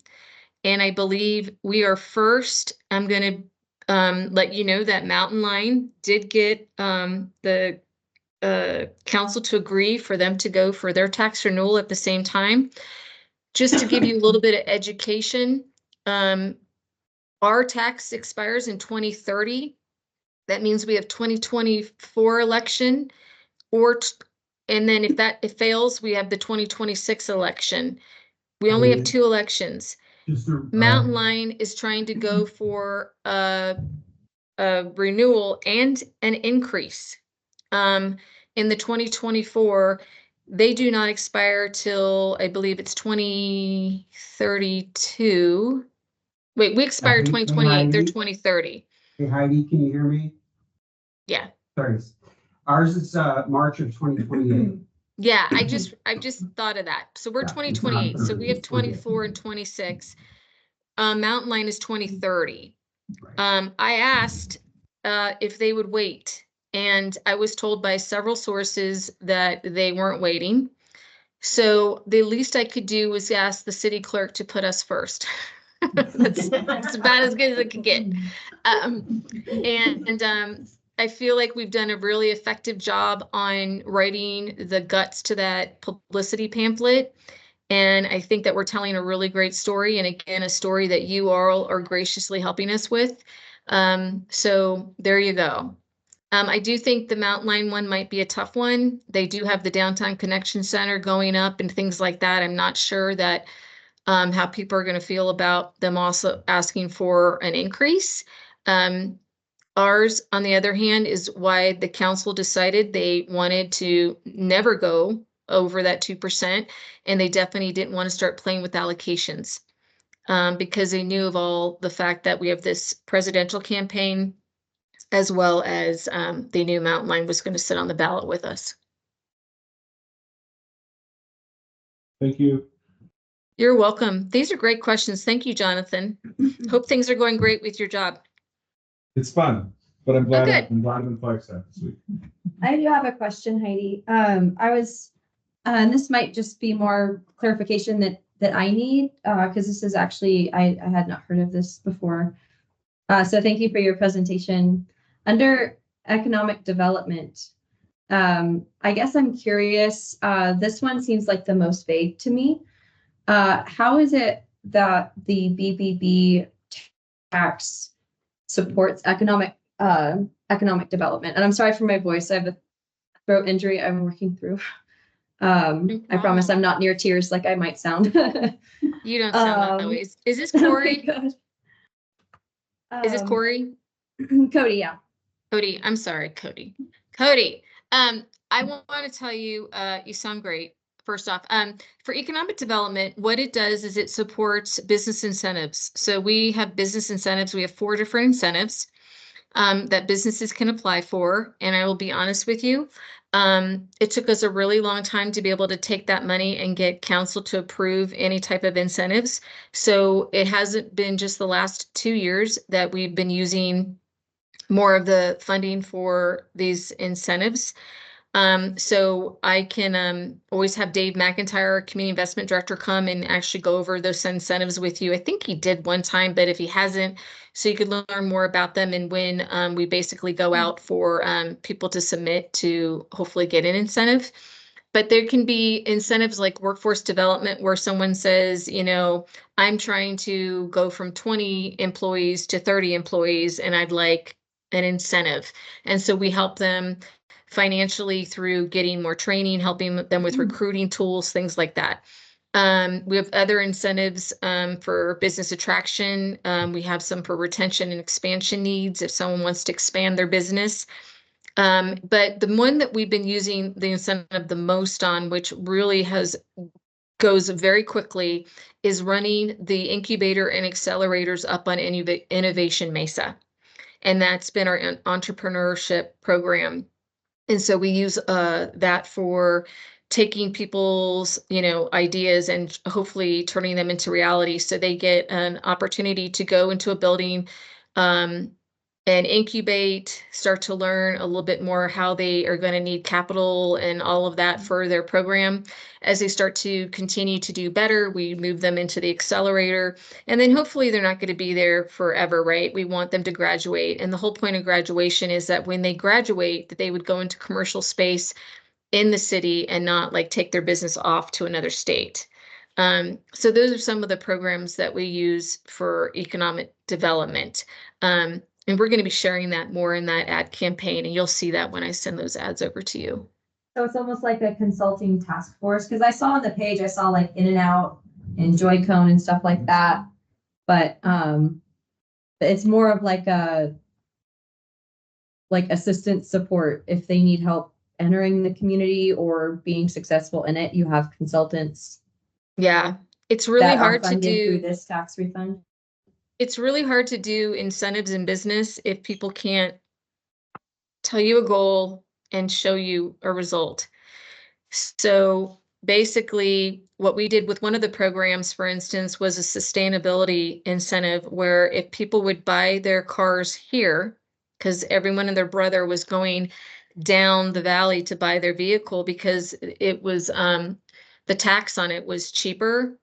And I believe we are first. I'm going to let you know that Mountain Line did get the council to agree for them to go for their tax renewal at the same time. Just to give you a little bit of education, our tax expires in 2030. That means we have 2024 election, and then if it fails, we have the 2026 election. We only have 2 elections. Mountain Line is trying to go for a renewal and an increase. In the 2024, they do not expire till I believe it's 2032. Wait, we expire 2028. They're 2030. Hey Heidi, can you hear me? Yeah. Sorry. Ours is March of 2028. Yeah, I just thought of that. So we're 2028. So we have 24 and 26. Mountain Line is 2030. I asked if they would wait, and I was told by several sources that they weren't waiting. So the least I could do was ask the city clerk to put us first. That's about as good as it could get. I feel like we've done a really effective job on writing the guts to that publicity pamphlet. And I think that we're telling a really great story. And again, a story that you all are graciously helping us with. So there you go. I do think the Mountain Line one might be a tough one. They do have the Downtown Connection Center going up and things like that. I'm not sure that how people are going to feel about them also asking for an increase. Ours, on the other hand, is why the council decided they wanted to never go over that 2%, and they definitely didn't want to start playing with allocations because they knew of all the fact that we have this presidential campaign, as well as they knew Mountain Line was going to sit on the ballot with us. Thank you. You're welcome. These are great questions. Thank you, Jonathan. Hope things are going great with your job. It's fun, but I'm glad good. I'm in Flagstaff this week. I do have a question, Heidi. And this might just be more clarification that I need, because this is actually, I had not heard of this before. So thank you for your presentation. Under economic development, I guess I'm curious, this one seems like the most vague to me. How is it that the BBB tax supports economic development? And I'm sorry for my voice. I have a throat injury I'm working through. I promise I'm not near tears like I might sound. You don't sound that way. Is this Corey? Okay, Is this Corey? Cody, yeah. Cody, I'm sorry, Cody. Cody, I want to tell you, you sound great. First off, for economic development, what it does is it supports business incentives. So we have business incentives. We have 4 different incentives that businesses can apply for. And I will be honest with you, it took us a really long time to be able to take that money and get council to approve any type of incentives. So it hasn't been just the last 2 years that we've been using more of the funding for these incentives. So I can always have Dave McIntyre, our Community Investment Director, come and actually go over those incentives with you. I think he did one time, but if he hasn't, so you could learn more about them and when we basically go out for people to submit to hopefully get an incentive. But there can be incentives like workforce development where someone says, you know, I'm trying to go from 20 employees to 30 employees and I'd like an incentive. And so we help them financially through getting more training, helping them with recruiting tools, things like that. We have other incentives for business attraction. We have some for retention and expansion needs if someone wants to expand their business. But the one that we've been using the incentive the most on, which really goes very quickly, is running the incubator and accelerators up on Innovation Mesa. And that's been our entrepreneurship program. And so we use that for taking people's, ideas and hopefully turning them into reality. So they get an opportunity to go into a building and incubate, start to learn a little bit more how they are going to need capital and all of that for their program. As they start to continue to do better, we move them into the accelerator. And then hopefully they're not going to be there forever, right? We want them to graduate. And the whole point of graduation is that when they graduate, that they would go into commercial space in the city and not like take their business off to another state. So those are some of the programs that we use for economic development. And we're going to be sharing that more in that ad campaign, and you'll see that when I send those ads over to you. So it's almost like a consulting task force, because I saw on the page, I saw like In-N-Out and Joy-Con and stuff like that. But it's more of like assistant support if they need help entering the community or being successful in it. You have consultants. Yeah, it's really hard to do through this tax refund. It's really hard to do incentives in business if people can't tell you a goal and show you a result. So basically, what we did with one of the programs, for instance, was a sustainability incentive where if people would buy their cars here, because everyone and their brother was going down the valley to buy their vehicle because it was the tax on it was cheaper.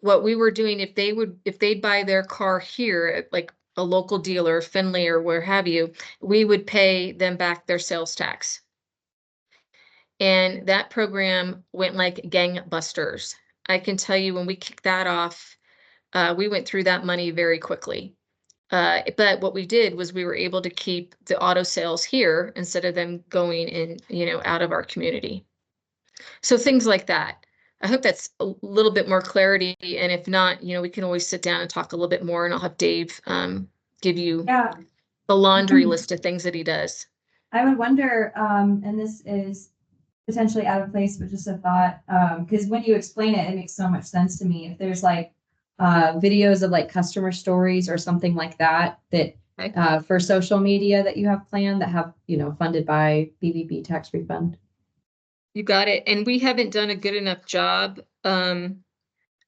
What we were doing, if they'd buy their car here at like a local dealer, Finley or where have you, we would pay them back their sales tax. And that program went like gangbusters. I can tell you when we kicked that off, we went through that money very quickly. But what we did was we were able to keep the auto sales here instead of them going in, out of our community. So things like that. I hope that's a little bit more clarity. And if not, we can always sit down and talk a little bit more, and I'll have Dave give you Yeah, the laundry list of things that he does. I would wonder, and this is potentially out of place, but just a thought, because when you explain it, it makes so much sense to me. If there's like videos of like customer stories or something like that, Okay. for social media that you have planned that have, funded by BBB tax refund. You got it. And we haven't done a good enough job of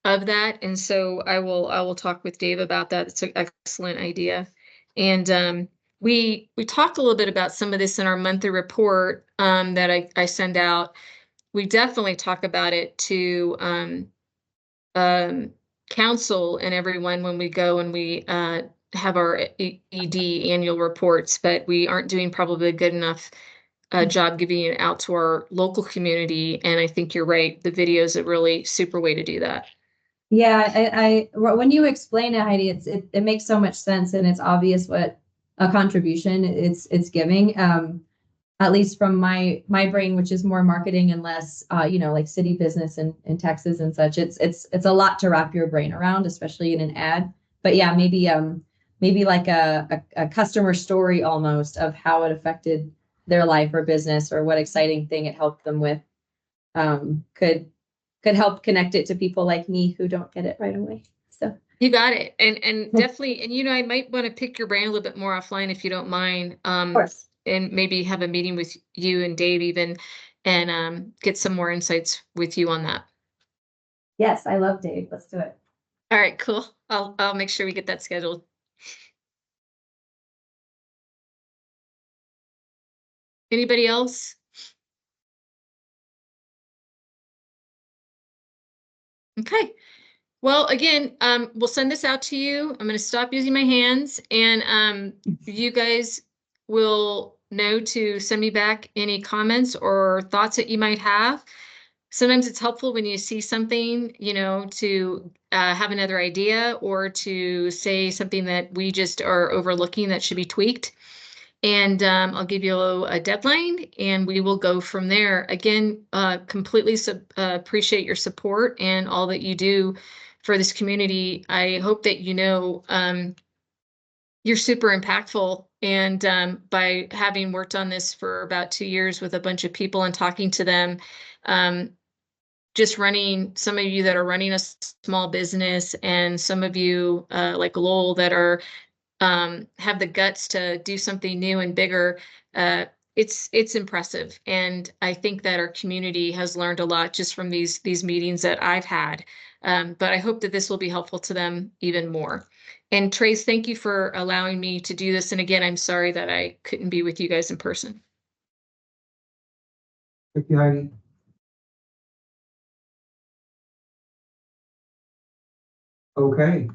that. And so I will talk with Dave about that. It's an excellent idea. And we talked a little bit about some of this in our monthly report that I send out. We definitely talk about it to council and everyone when we go and we have our ED annual reports, but we aren't doing probably a good enough job giving it out to our local community. And I think you're right. The video is a really super way to do that. Yeah, when you explain it, Heidi, it makes so much sense, and it's obvious what a contribution it's giving. At least from my brain, which is more marketing and less, like city business and taxes and such. It's a lot to wrap your brain around, especially in an ad. But yeah, maybe like a customer story almost of how it affected their life or business, or what exciting thing it helped them with. Could help connect it to people like me who don't get it right away. So you got it. And definitely, and I might want to pick your brain a little bit more offline if you don't mind. of course. And maybe have a meeting with you and Dave even, and get some more insights with you on that. Yes, I love Dave. Let's do it. All right, cool. I'll make sure we get that scheduled. Anybody else? Okay. Well, again, we'll send this out to you. I'm going to stop using my hands, and you guys will know to send me back any comments or thoughts that you might have. Sometimes it's helpful when you see something, to have another idea, or to say something that we just are overlooking that should be tweaked. And I'll give you a deadline, and we will go from there. Again, completely appreciate your support and all that you do for this community. I hope that you're super impactful. And by having worked on this for about 2 years with a bunch of people and talking to them, just running, some of you that are running a small business, and some of you like Lowell that are have the guts to do something new and bigger. It's impressive. And I think that our community has learned a lot just from these meetings that I've had. But I hope that this will be helpful to them even more. And Trace, thank you for allowing me to do this. And again, I'm sorry that I couldn't be with you guys in person. Thank you, Heidi. Okay.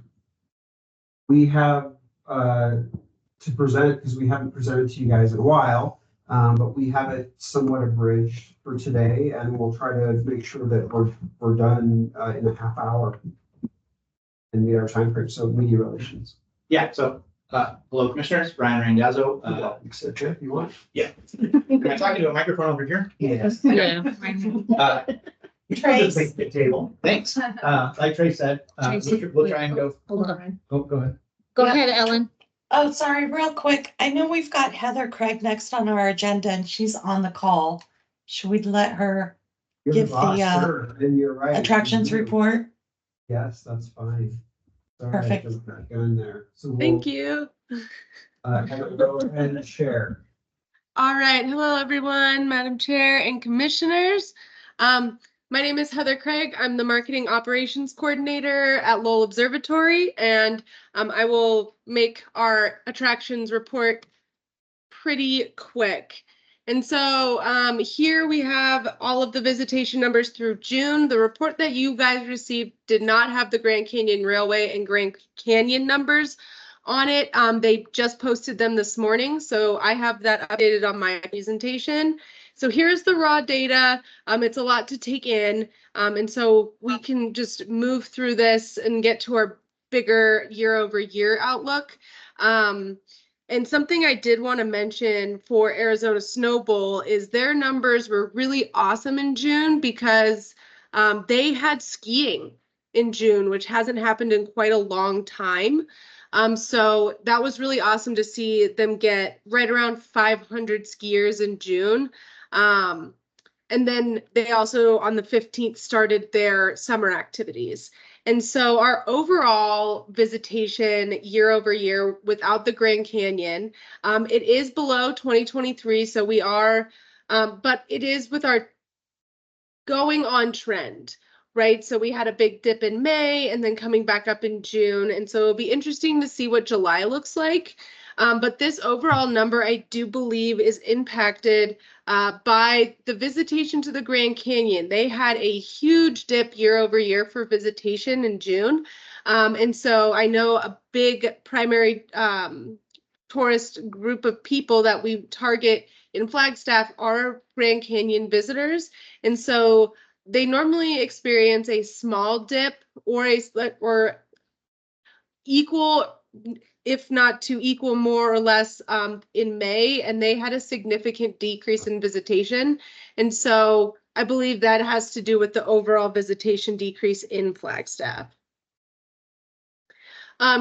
We have to present, because we haven't presented to you guys in a while, but we have it somewhat abridged for today, and we'll try to make sure that we're done in a half hour and meet our time frame. So media relations. Yeah, so hello, commissioners, Brian Randazzo. Except if you want. Yeah. Am I talking to a microphone over here? Yes. Yeah. Trace. Big table. Thanks. Like Trace said, we'll try and go. Hold on. Go ahead. Go Yeah. ahead, Ellen. Oh, sorry, real quick. I know we've got Heather Craig next on our agenda, and she's on the call. Should we let her You're give boss, the sure, and you're right. attractions You do. report? Yes, that's fine. All right, Perfect. just back in there. So we'll, Thank you. Heather, go ahead and share. All right. Hello, everyone, Madam Chair and Commissioners. My name is Heather Craig. I'm the Marketing Operations Coordinator at Lowell Observatory, and I will make our attractions report pretty quick. And so here we have all of the visitation numbers through June. The report that you guys received did not have the Grand Canyon Railway and Grand Canyon numbers on it. They just posted them this morning, so I have that updated on my presentation. So here's the raw data. It's a lot to take in, and so we can just move through this and get to our bigger year-over-year outlook. And something I did want to mention for Arizona Snow Bowl is their numbers were really awesome in June because they had skiing in June, which hasn't happened in quite a long time. So that was really awesome to see them get right around 500 skiers in June. And then they also on the 15th started their summer activities. And so our overall visitation year over year without the Grand Canyon, it is below 2023. So we are, but it is with our going on trend, right? So we had a big dip in May and then coming back up in June. And so it'll be interesting to see what July looks like. But this overall number, I do believe, is impacted by the visitation to the Grand Canyon. They had a huge dip year over year for visitation in June. And so I know a big primary tourist group of people that we target in Flagstaff are Grand Canyon visitors. And so they normally experience a small dip or equal, if not to equal more or less in May, and they had a significant decrease in visitation. And so I believe that has to do with the overall visitation decrease in Flagstaff.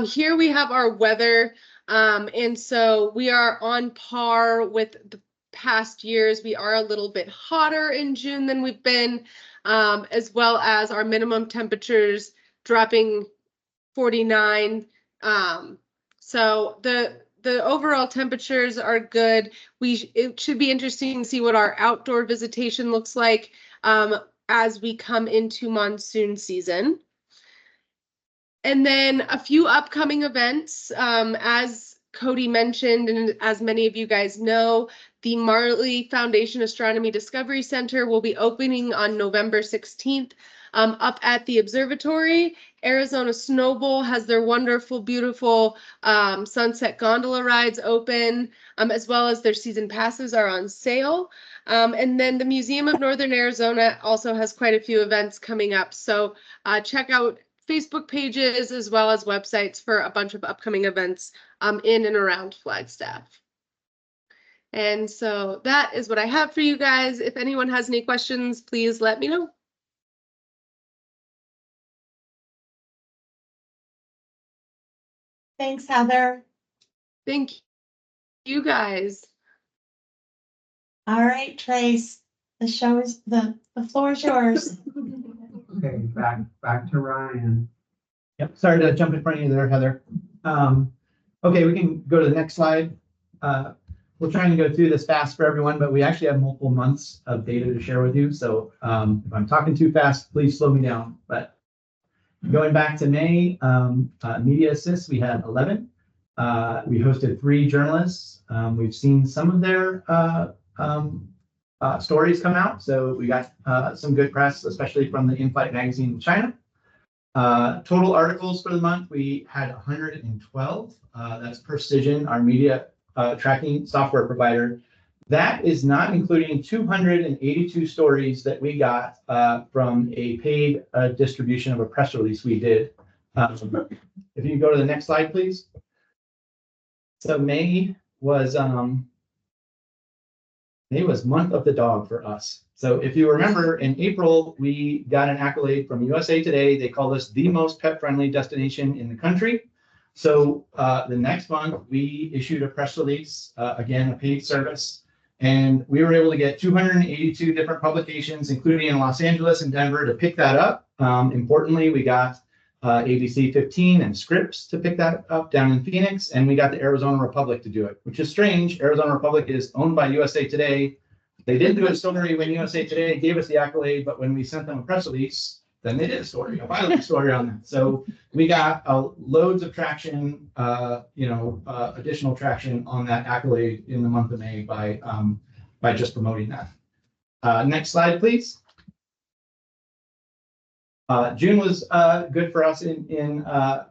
Here we have our weather. And so we are on par with the past years. We are a little bit hotter in June than we've been, as well as our minimum temperatures dropping 49. So the overall temperatures are good. It should be interesting to see what our outdoor visitation looks like as we come into monsoon season. And then a few upcoming events, as Cody mentioned, and as many of you guys know, the Marley Foundation Astronomy Discovery Center will be opening on November 16th up at the observatory. Arizona Snow Bowl has their wonderful, beautiful sunset gondola rides open, as well as their season passes are on sale. And then the Museum of Northern Arizona also has quite a few events coming up. So check out Facebook pages as well as websites for a bunch of upcoming events in and around Flagstaff. And so that is what I have for you guys. If anyone has any questions, please let me know. Thanks, Heather. Thank you guys. All right, Trace, the floor is yours. Okay, back to Ryan. Yep, sorry to jump in front of you there, Heather. Okay, we can go to the next slide. We're trying to go through this fast for everyone, but we actually have multiple months of data to share with you. So if I'm talking too fast, please slow me down. But going back to May, media assists, we had 11. We hosted 3 journalists. We've seen some of their stories come out. So we got some good press, especially from the In-Flight magazine in China. Total articles for the month, we had 112. That's Precision, our media tracking software provider. That is not including 282 stories that we got from a paid distribution of a press release we did. If you can go to the next slide, please. So May was month of the dog for us. So if you remember, in April, we got an accolade from USA Today. They called us the most pet-friendly destination in the country. So the next month, we issued a press release, again, a paid service, and we were able to get 282 different publications, including in Los Angeles and Denver, to pick that up. Importantly, we got ABC 15 and Scripps to pick that up down in Phoenix, and we got the Arizona Republic to do it, which is strange. Arizona Republic is owned by USA Today. They didn't do a story when USA Today gave us the accolade, but when we sent them a press release, then they did a story, a violent story on that. So we got loads of traction, additional traction on that accolade in the month of May by just promoting that. Next slide, please. June was good for us in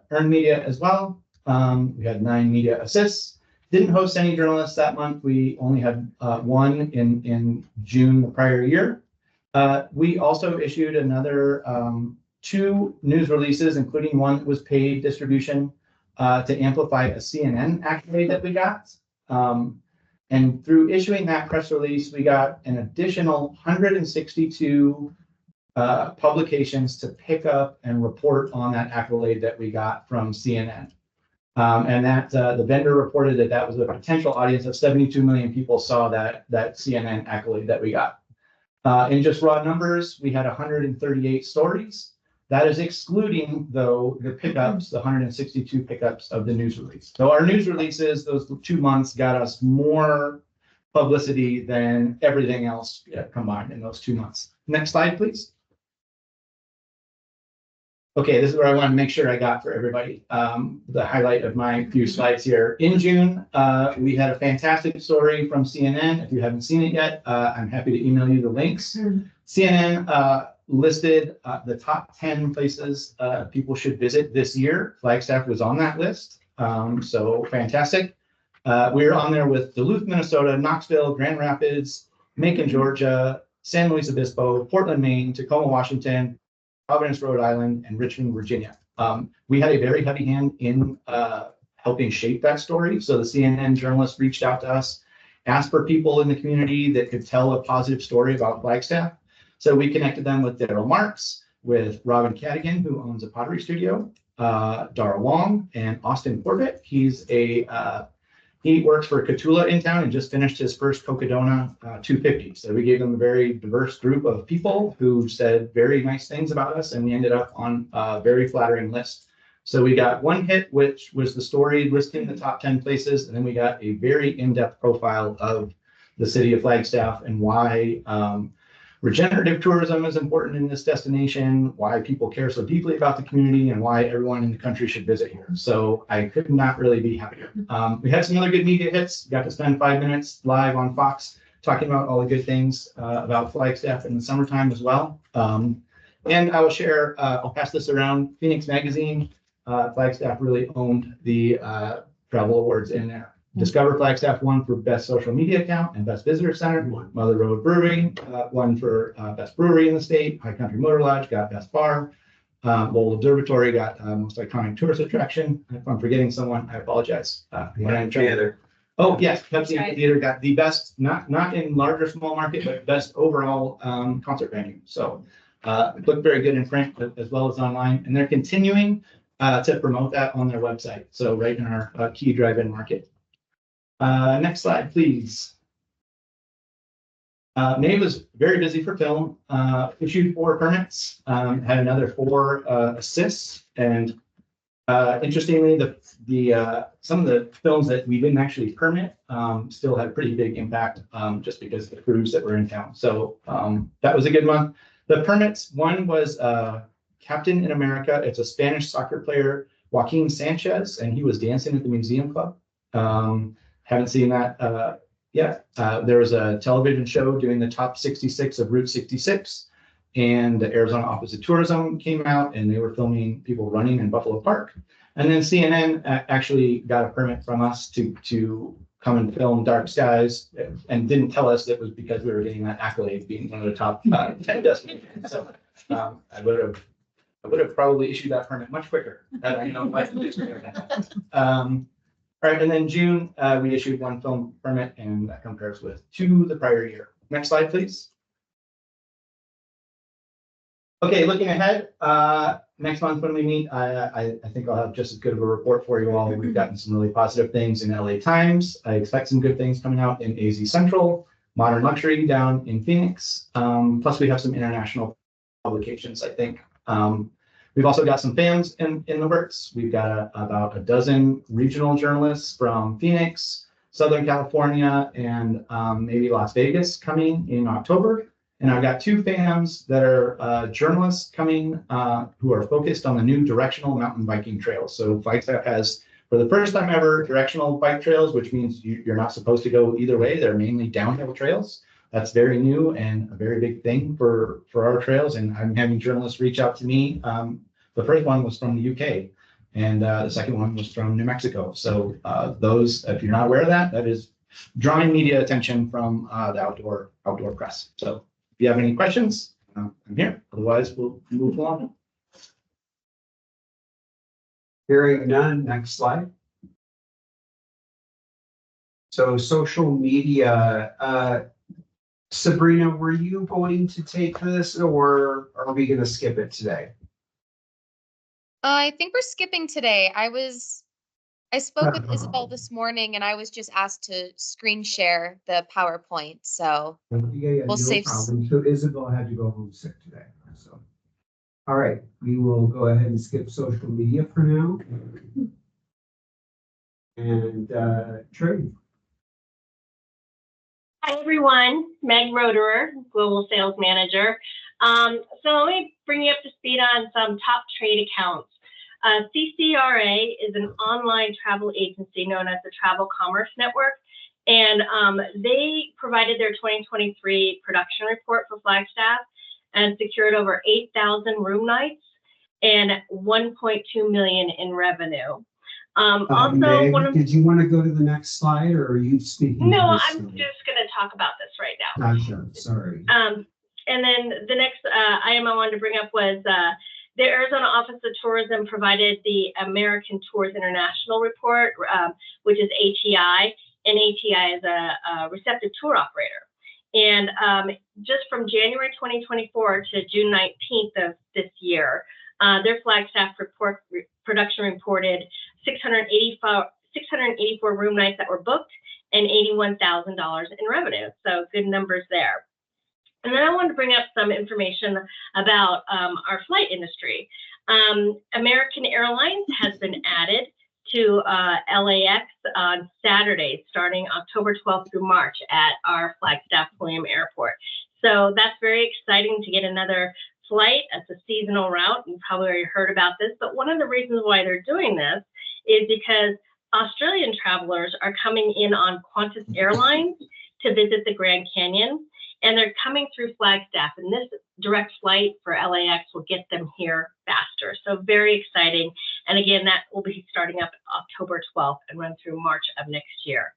earned media as well. We had 9 media assists. Didn't host any journalists that month. We only had 1 in June the prior year. We also issued another 2 news releases, including one that was paid distribution. to amplify a CNN accolade that we got. And through issuing that press release, we got an additional 162 publications to pick up and report on that accolade that we got from CNN. And that the vendor reported that that was a potential audience of 72 million people saw that CNN accolade that we got. In just raw numbers, we had 138 stories. That is excluding, though, the pickups, the 162 pickups of the news release. So our news releases, those 2 months got us more publicity than everything else combined in those 2 months. Next slide, please. Okay, this is where I want to make sure I got for everybody the highlight of my few slides here. In June, we had a fantastic story from CNN. If you haven't seen it yet, I'm happy to email you the links. CNN listed the top 10 places people should visit this year. Flagstaff was on that list, so fantastic. We were on there with Duluth, Minnesota, Knoxville, Grand Rapids, Macon, Georgia, San Luis Obispo, Portland, Maine, Tacoma, Washington, Providence, Rhode Island, and Richmond, Virginia. We had a very heavy hand in helping shape that story. So the CNN journalists reached out to us, asked for people in the community that could tell a positive story about Flagstaff. So we connected them with Daryl Marks, with Robin Cadigan, who owns a pottery studio, Dara Wong, and Austin Corbett. He works for Catula in town and just finished his first Cocodona 250. So we gave them a very diverse group of people who said very nice things about us, and we ended up on a very flattering list. So we got one hit, which was the story listing the top 10 places, and then we got a very in-depth profile of the city of Flagstaff and why regenerative tourism is important in this destination, why people care so deeply about the community, and why everyone in the country should visit here. So I could not really be happier. We had some other good media hits. Got to spend 5 minutes live on Fox talking about all the good things about Flagstaff in the summertime as well. And I will share, I'll pass this around. Phoenix Magazine, Flagstaff really owned the travel awards in there. Discover Flagstaff won for Best Social Media Account and Best Visitor Center. Mother Road Brewery won for Best Brewery in the state. High Country Motor Lodge got Best Bar. Lowell Observatory got Most Iconic Tourist Attraction. If I'm forgetting someone, I apologize. Theater. Oh, yes, Pepsi Theater got the best, not in large or small market, but best overall concert venue. So it looked very good in print as well as online. And they're continuing to promote that on their website. So right in our key drive-in market. Next slide, please. May was very busy for film, issued 4 permits, had another 4 assists, and interestingly, some of the films that we didn't actually permit still had pretty big impact just because of the crews that were in town. So that was a good one. The permits, one was Captain in America. It's a Spanish soccer player, Joaquin Sanchez, and he was dancing at the Museum Club. Haven't seen that yet. There was a television show doing the top 66 of Route 66, and the Arizona Office of Tourism came out and they were filming people running in Buffalo Park. And then CNN actually got a permit from us to come and film Dark Skies, and didn't tell us that was because we were getting that accolade being one of the top 10 destinations. So I would have probably issued that permit much quicker had I known what to do. All right, and then June, we issued 1 film permit, and that compares with 2 the prior year. Next slide, please. Okay, looking ahead, next month when we meet, I think I'll have just as good of a report for you all. We've gotten some really positive things in LA Times. I expect some good things coming out in AZ Central, Modern Luxury down in Phoenix. Plus we have some international publications, I think. We've also got some fans in the works. We've got about a dozen regional journalists from Phoenix, Southern California, and maybe Las Vegas coming in October. And I've got 2 fans that are journalists coming who are focused on the new directional mountain biking trails. So Flagstaff has, for the first time ever, directional bike trails, which means you're not supposed to go either way. They're mainly downhill trails. That's very new and a very big thing for our trails. And I'm having journalists reach out to me. The first one was from the UK, and the second one was from New Mexico. So those, if you're not aware of that, that is drawing media attention from the outdoor press. So if you have any questions, I'm here. Otherwise, we'll move along. Hearing none, next slide. So social media, Sabrina, were you going to take this or are we gonna skip it today? I think we're skipping today. I spoke with Isabel this morning and I was just asked to screen share the PowerPoint, so Yeah, we'll no save. problem. So Isabel had to go home sick today, so. All right, we will go ahead and skip social media for now. And Trey. Hi, everyone. Meg Roederer, Global Sales Manager. So let me bring you up to speed on some top trade accounts. CCRA is an online travel agency known as the Travel Commerce Network, and they provided their 2023 production report for Flagstaff and secured over 8,000 room nights and 1.2 million in revenue. Also, Meg, did you want to go to the next slide or are you speaking? No, I'm just going to talk about this right now. Gotcha, sorry. And then the next item I wanted to bring up was the Arizona Office of Tourism provided the American Tours International report, which is ATI, and ATI is a receptive tour operator. And just from January 2024 to June 19th of this year, their Flagstaff production reported 684 room nights that were booked and $81,000 in revenue. So good numbers there. And then I wanted to bring up some information about our flight industry. American Airlines has been added to LAX on Saturday, starting October 12th through March at our Flagstaff Pulliam Airport. So that's very exciting to get another flight. It's a seasonal route. You probably already heard about this, but one of the reasons why they're doing this is because Australian travelers are coming in on Qantas Airlines to visit the Grand Canyon, and they're coming through Flagstaff, and this direct flight for LAX will get them here faster. So very exciting. And again, that will be starting up October 12th and run through March of next year.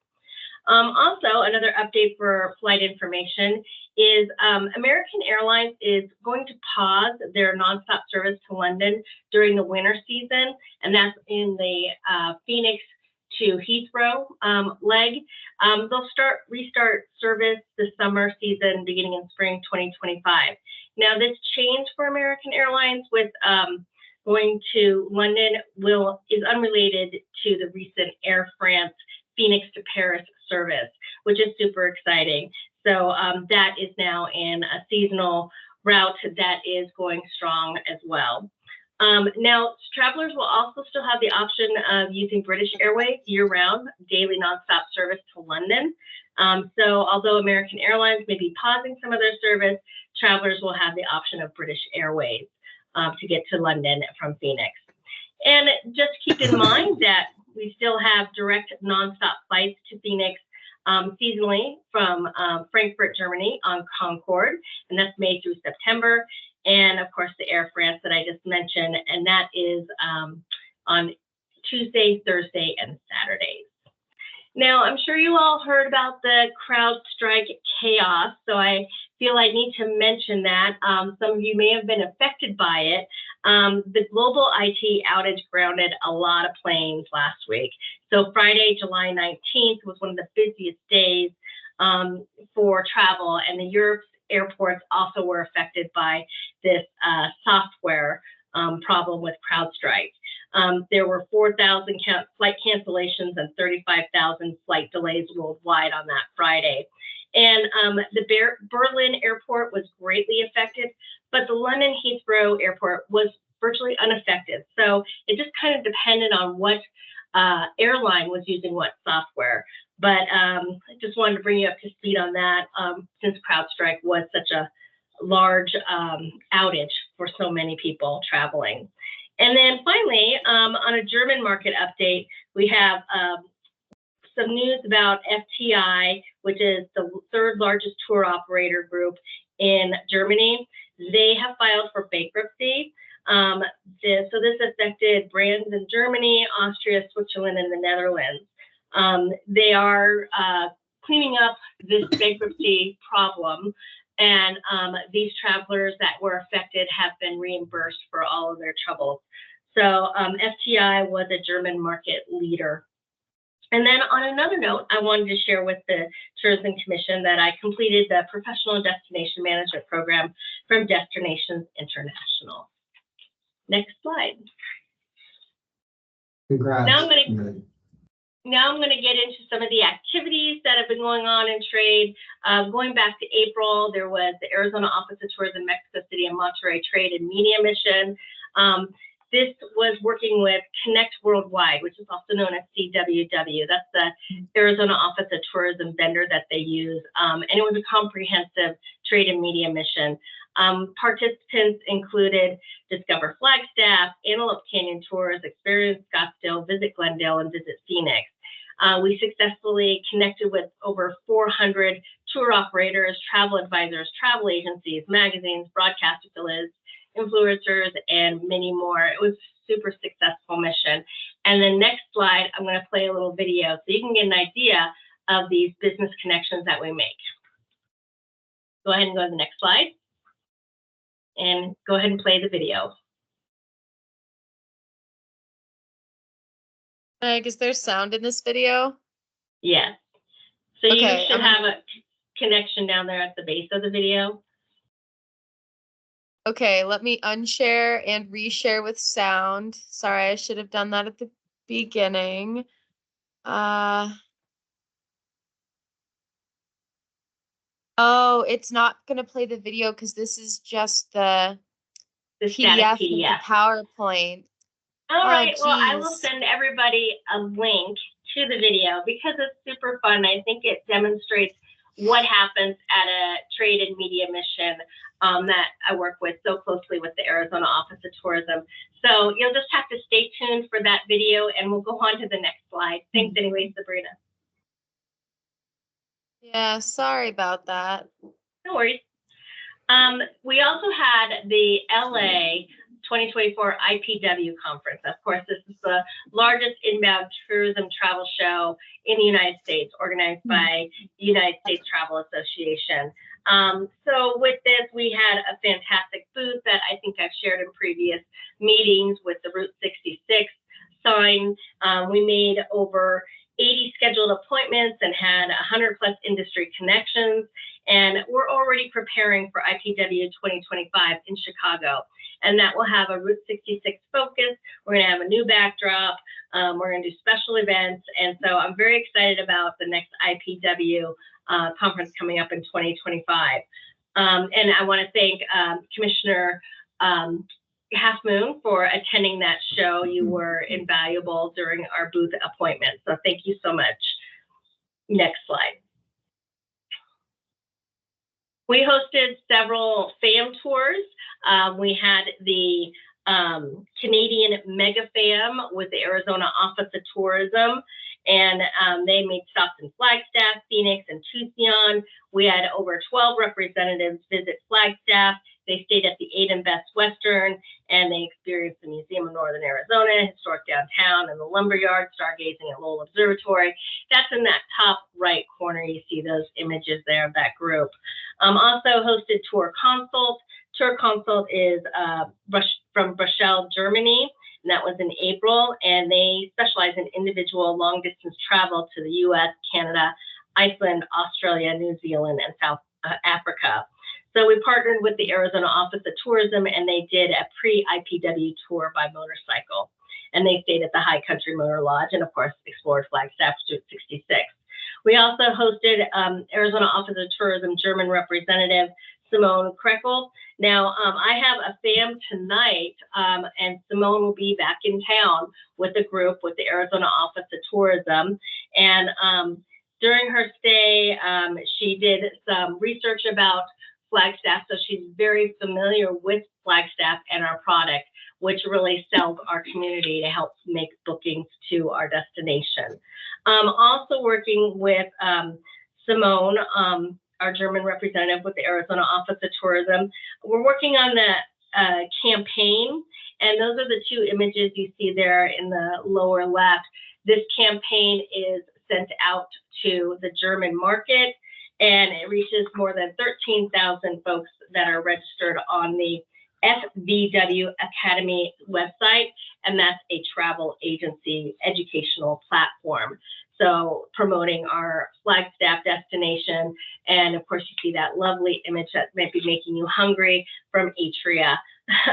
Also, another update for flight information is American Airlines is going to pause their nonstop service to London during the winter season, and that's in the Phoenix to Heathrow leg. They'll restart service this summer season beginning in spring 2025. Now, this change for American Airlines with going to London is unrelated to the recent Air France Phoenix to Paris service, which is super exciting. So that is now in a seasonal route that is going strong as well. Now, travelers will also still have the option of using British Airways year-round daily nonstop service to London. So although American Airlines may be pausing some of their service, travelers will have the option of British Airways to get to London from Phoenix. And just keep in mind that we still have direct nonstop flights to Phoenix seasonally from Frankfurt, Germany on Concorde, and that's May through September. And of course, the Air France that I just mentioned, and that is on Tuesday, Thursday, and Saturdays. Now, I'm sure you all heard about the CrowdStrike chaos, so I feel I need to mention that. Some of you may have been affected by it. The global IT outage grounded a lot of planes last week. So Friday, July 19th was one of the busiest days for travel, and the Europe's airports also were affected by this software problem with CrowdStrike. There were 4,000 flight cancellations and 35,000 flight delays worldwide on that Friday. And the Berlin airport was greatly affected, but the London Heathrow airport was virtually unaffected. So it just kind of depended on what airline was using what software. But I just wanted to bring you up to speed on that since CrowdStrike was such a large outage for so many people traveling. And then finally, on a German market update, we have some news about FTI, which is the third largest tour operator group in Germany. They have filed for bankruptcy. So this affected brands in Germany, Austria, Switzerland, and the Netherlands. They are cleaning up this bankruptcy problem, and these travelers that were affected have been reimbursed for all of their troubles. So FTI was a German market leader. And then on another note, I wanted to share with the Tourism Commission that I completed the Professional Destination Management Program from Destinations International. Next slide. Congrats. Now I'm going to get into some of the activities that have been going on in trade. Going back to April, there was the Arizona Office of Tourism, Mexico City and Monterey Trade and Media Mission. This was working with Connect Worldwide, which is also known as CWW. That's the Arizona Office of Tourism vendor that they use. And it was a comprehensive trade and media mission. Participants included Discover Flagstaff, Antelope Canyon Tours, Experience Scottsdale, Visit Glendale, and Visit Phoenix. We successfully connected with over 400 tour operators, travel advisors, travel agencies, magazines, broadcast affiliates, influencers, and many more. It was a super successful mission. And the next slide, I'm going to play a little video so you can get an idea of these business connections that we make. Go ahead and go to the next slide. And go ahead and play the video. Is there sound in this video? Yes. So you Okay, should have a connection down there at the base of the video. Okay, let me unshare and reshare with sound. Sorry, I should have done that at the beginning. Oh, it's not gonna play the video because this is just the static PDF and the PDF. PowerPoint. All right, well, I will geez. send everybody a link to the video because it's super fun. I think it demonstrates what happens at a trade and media mission that I work with so closely with the Arizona Office of Tourism. So you'll just have to stay tuned for that video and we'll go on to the next slide. Thanks anyway, Sabrina. Yeah, sorry about that. No worries. We also had the LA 2024 IPW conference. Of course, this is the largest inbound tourism travel show in the United States, organized by the United States Travel Association. So with this, we had a fantastic booth that I think I've shared in previous meetings with the Route 66 sign. We made over 80 scheduled appointments and had 100 plus industry connections. And we're already preparing for IPW 2025 in Chicago. And that will have a Route 66 focus. We're going to have a new backdrop. We're going to do special events. And so I'm very excited about the next IPW conference coming up in 2025. And I want to thank Commissioner Half Moon for attending that show. You were invaluable during our booth appointment. So thank you so much. Next slide. We hosted several FAM tours. We had the Canadian Mega FAM with the Arizona Office of Tourism, and they made stops in Flagstaff, Phoenix, and Tucson. We had over 12 representatives visit Flagstaff. They stayed at the 8 and Best Western, and they experienced the Museum of Northern Arizona, historic downtown, and the lumberyard, stargazing at Lowell Observatory. That's in that top right corner. You see those images there of that group. Also hosted Tour Consult. Tour Consult is from Brussels, Germany, and that was in April, and they specialize in individual long-distance travel to the US, Canada, Iceland, Australia, New Zealand, and South Africa. So we partnered with the Arizona Office of Tourism, and they did a pre-IPW tour by motorcycle. And they stayed at the High Country Motor Lodge and, of course, explored Flagstaff Route 66. We also hosted Arizona Office of Tourism German representative Simone Krekel. Now, I have a FAM tonight, and Simone will be back in town with a group with the Arizona Office of Tourism. And during her stay, she did some research about Flagstaff, so she's very familiar with Flagstaff and our product, which really sells our community to help make bookings to our destination. Also working with Simone, our German representative with the Arizona Office of Tourism. We're working on the campaign, and those are the two images you see there in the lower left. This campaign is sent out to the German market, and it reaches more than 13,000 folks that are registered on the FVW Academy website, and that's a travel agency educational platform. So promoting our Flagstaff destination. And of course, you see that lovely image that might be making you hungry from Atria.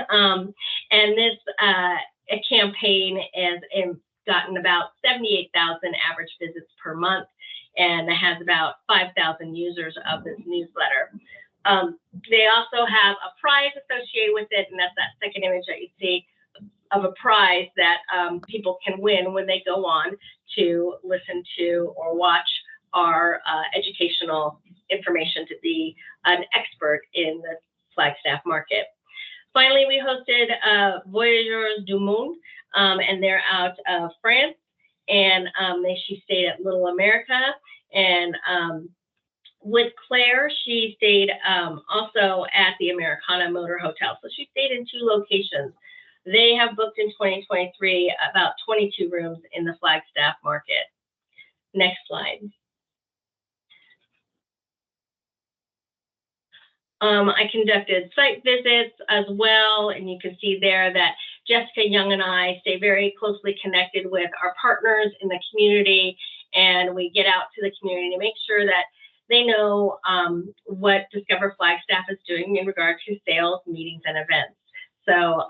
And this campaign has gotten about 78,000 average visits per month, and it has about 5,000 users of this newsletter. They also have a prize associated with it, and that's that second image that you see of a prize that people can win when they go on to listen to or watch our educational information to be an expert in the Flagstaff market. Finally, we hosted Voyageurs du Monde, and they're out of France, and she stayed at Little America, and with Claire, she stayed also at the Americana Motor Hotel. So she stayed in 2 locations. They have booked in 2023 about 22 rooms in the Flagstaff market. Next slide. I conducted site visits as well, and you can see there that Jessica Young and I stay very closely connected with our partners in the community, and we get out to the community to make sure that they know what Discover Flagstaff is doing in regard to sales, meetings, and events. So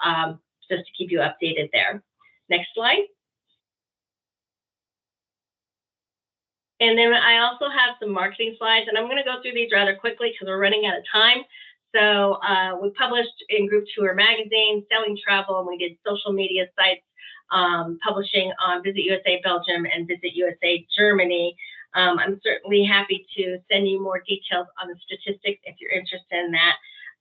just to keep you updated there. Next slide. And then I also have some marketing slides, and I'm going to go through these rather quickly because we're running out of time. So we published in Group Tour magazine, Selling Travel, and we did social media sites, publishing on Visit USA Belgium and Visit USA Germany. I'm certainly happy to send you more details on the statistics if you're interested in that.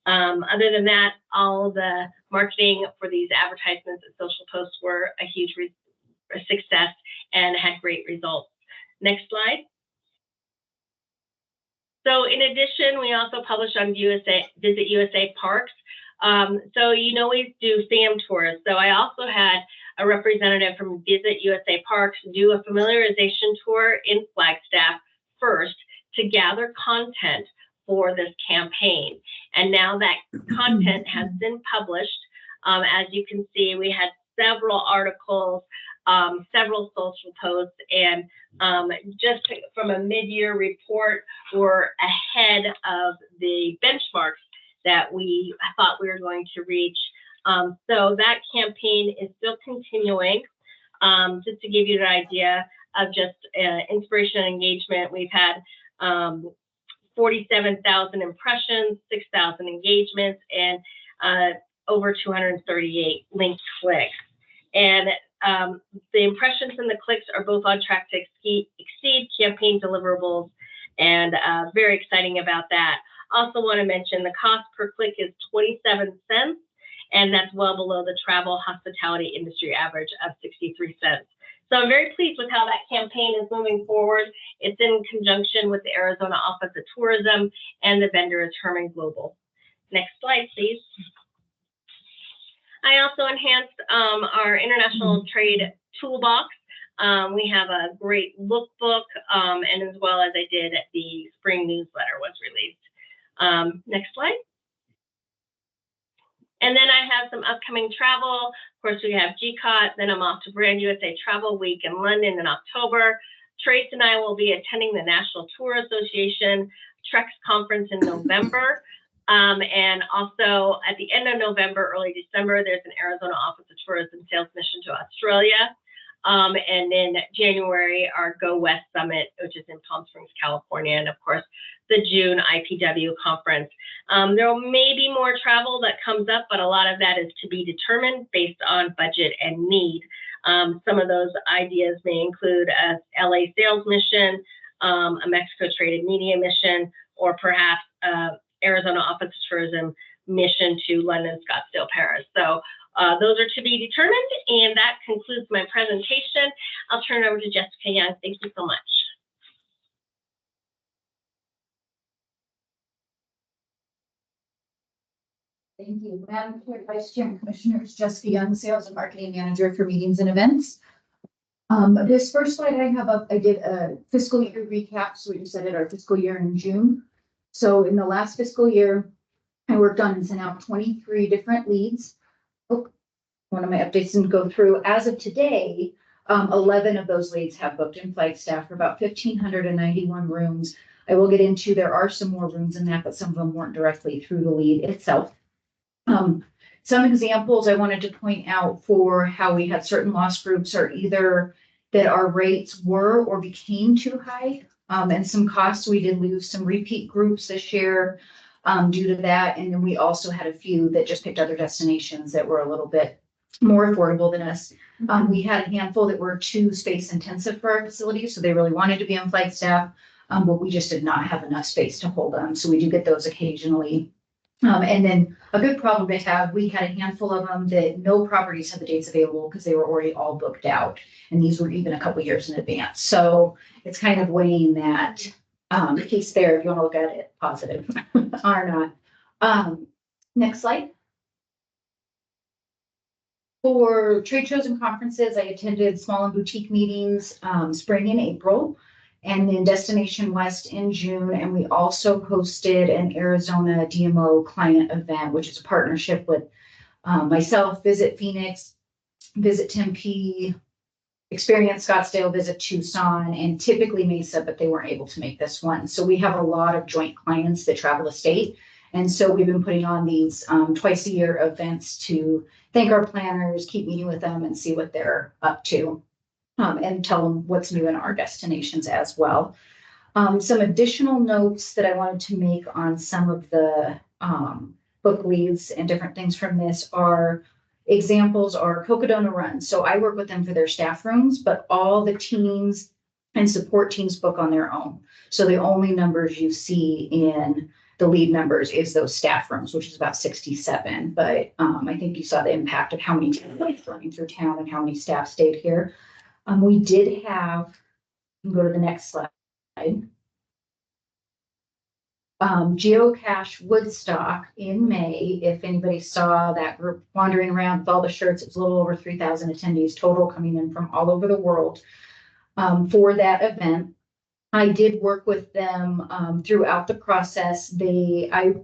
Other than that, all the marketing for these advertisements and social posts were a huge success and had great results. Next slide. So in addition, we also publish on Visit USA Parks. So we do SAM tours. So I also had a representative from Visit USA Parks do a familiarization tour in Flagstaff first to gather content for this campaign. And now that content has been published. As you can see, we had several articles, several social posts, and just from a mid-year report, we're ahead of the benchmarks that we thought we were going to reach. So that campaign is still continuing. Just to give you an idea of just inspiration and engagement, we've had 47,000 impressions, 6,000 engagements, and over 238 link clicks. And the impressions and the clicks are both on track to exceed campaign deliverables, and very exciting about that. Also want to mention the cost per click is 27 cents, and that's well below the travel hospitality industry average of 63 cents. So I'm very pleased with how that campaign is moving forward. It's in conjunction with the Arizona Office of Tourism, and the vendor is Herman Global. Next slide, please. I also enhanced our international trade toolbox. We have a great lookbook, and as well as I did the spring newsletter was released. Next slide. And then I have some upcoming travel. Of course, we have GCOT, then I'm off to Brand USA Travel Week in London in October. Trace and I will be attending the National Tour Association Trex Conference in November. And also at the end of November, early December, there's an Arizona Office of Tourism sales mission to Australia. And in January, our Go West Summit, which is in Palm Springs, California, and of course, the June IPW conference. There may be more travel that comes up, but a lot of that is to be determined based on budget and need. Some of those ideas may include a LA sales mission, a Mexico Trade Media mission, or perhaps Arizona Office of Tourism mission to London, Scottsdale, Paris. So those are to be determined, and that concludes my presentation. I'll turn it over to Jessica Young. Thank you so much. Thank you, Madam Chair, Vice Chair, and Commissioners. Jessica Young, Sales and Marketing Manager for Meetings and Events. This first slide I have up, I did a fiscal year recap. So we decided our fiscal year in June. So in the last fiscal year, I worked on and sent out 23 different leads. Oh, one of my updates didn't go through. As of today, 11 of those leads have booked in Flagstaff for about 1,591 rooms. I will get into, there are some more rooms in that, but some of them weren't directly through the lead itself. Some examples I wanted to point out for how we had certain loss groups are either that our rates were or became too high. And some costs, we did lose some repeat groups this year due to that. And then we also had a few that just picked other destinations that were a little bit more affordable than us. We had a handful that were too space intensive for our facility, so they really wanted to be in Flagstaff, but we just did not have enough space to hold them. So we do get those occasionally. And then a good problem to have, we had a handful of them that no properties had the dates available because they were already all booked out. And these were even a couple years in advance. So it's kind of weighing that piece there, if you want to look at it positive or not. Next slide. For trade shows and conferences, I attended small and boutique meetings spring and April, and then Destination West in June. And we also hosted an Arizona DMO client event, which is a partnership with myself, Visit Phoenix, Visit Tempe, Experience Scottsdale, Visit Tucson, and typically Mesa, but they weren't able to make this one. So we have a lot of joint clients that travel the state. And so we've been putting on these twice a year events to thank our planners, keep meeting with them and see what they're up to, and tell them what's new in our destinations as well. Some additional notes that I wanted to make on some of the book leads and different things from this are examples are Cocodona Run. So I work with them for their staff rooms, but all the teams and support teams book on their own. So the only numbers you see in the lead numbers is those staff rooms, which is about 67. But I think you saw the impact of how many flights running through town and how many staff stayed here. We did have, you can go to the next slide. Geocache Woodstock in May. If anybody saw that group wandering around with all the shirts, it was a little over 3,000 attendees total coming in from all over the world for that event. I did work with them throughout the process. I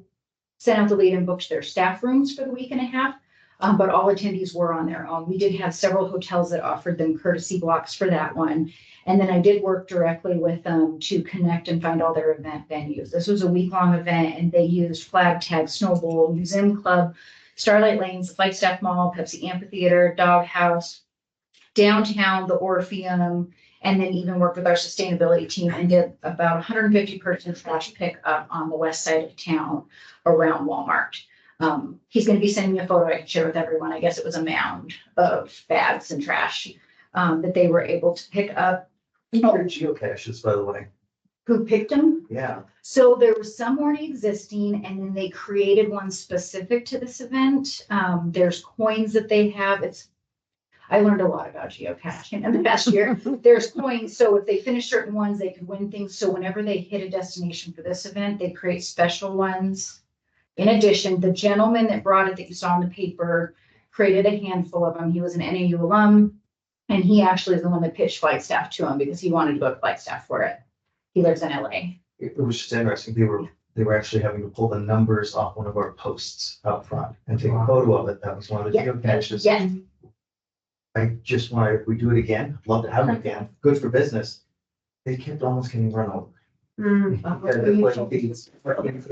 sent out the lead and booked their staff rooms for the week and a half, but all attendees were on their own. We did have several hotels that offered them courtesy blocks for that one. And then I did work directly with them to connect and find all their event venues. This was a week-long event, and they used Flag Tag, Snow Bowl, Museum Club, Starlight Lanes, Flagstaff Mall, Pepsi Amphitheater, Doghouse, downtown, the Orpheum, and then even worked with our sustainability team and did about 150 person trash pickup on the west side of town around Walmart. He's going to be sending me a photo I can share with everyone. I guess it was a mound of bags and trash that they were able to pick up. Geocaches, by the way. Who picked them? Yeah. So there was some already existing, and then they created one specific to this event. There's coins that they have. I learned a lot about geocaching in the past year. There's coins, so if they finish certain ones, they could win things. So whenever they hit a destination for this event, they create special ones. In addition, the gentleman that brought it that you saw in the paper created a handful of them. He was an NAU alum, and he actually is the one that pitched Flagstaff to him because he wanted to book Flagstaff for it. He lives in LA. It was just interesting. They were actually having to pull the numbers off one of our posts up front and take a photo of it. That was one of the geocaches. Yeah. I just want to, if we do it again, love to have it again. Good for business. They kept almost getting run over. It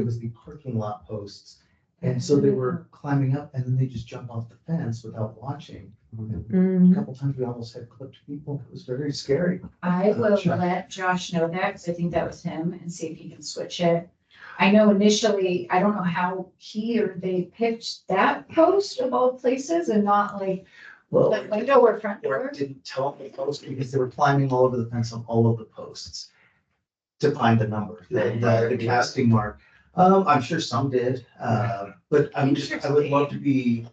was the parking lot posts. And so they were climbing up and then they just jumped off the fence without watching. A couple times we almost had clipped people. It was very scary. I will let Josh know that because I think that was him and see if he can switch it. I know initially, I don't know how he or they picked that post of all places and not like the window or front door. Didn't tell them the post because they were climbing all over the fence on all of the posts to find the number, the casting mark. I'm sure some did, but I would love to be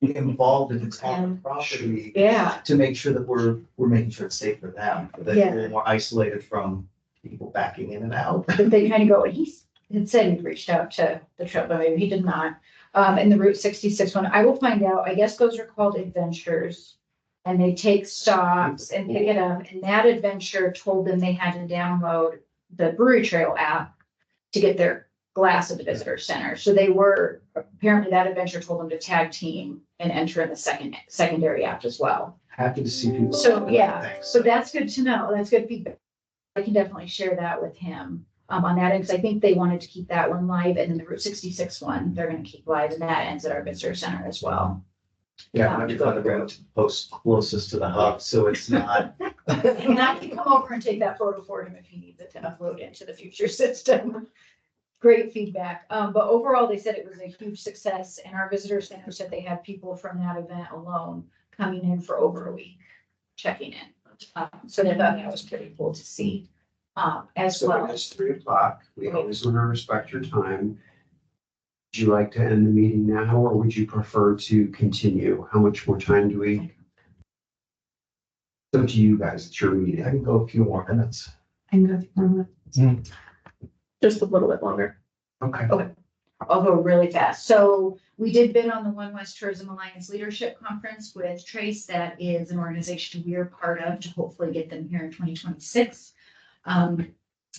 involved if it's on the property. Yeah. To make sure that we're making sure it's safe for them, that Yeah. they're more isolated from people backing in and out. But they kind of go, he had said he reached out to the trip, but maybe he did not. And the Route 66 one, I will find out. I guess those are called adventures. And they take stops and pick it up. And that adventure told them they had to download the Brewery Trail app to get their glass of the visitor center. So they were, apparently that adventure told them to tag team and enter in the secondary app as well. Happy to see people. So, yeah, Thanks. so that's good to know. That's good feedback. I can definitely share that with him on that end, because I think they wanted to keep that one live, and then the Route 66 one, they're gonna keep live, and that ends at our visitor center as well. Yeah, I'm trying to bring it to post closest to the hub, so it's not. And I can come over and take that photo for him if he needs it to upload into the future system. Great feedback. But overall, they said it was a huge success, and our visitor center said they had people from that event alone coming in for over a week, checking in. So they thought that was pretty cool to see, as So well. it's 3:00. We always want to respect your time. Would you like to end the meeting now, or would you prefer to continue? How much more time do we? It's up to you guys. It's your meeting. I can go a few more minutes. I can go through it. Just a little bit longer. Okay. I'll go really fast. So we did bid on the One West Tourism Alliance Leadership Conference with Trace. That is an organization we're part of to hopefully get them here in 2026.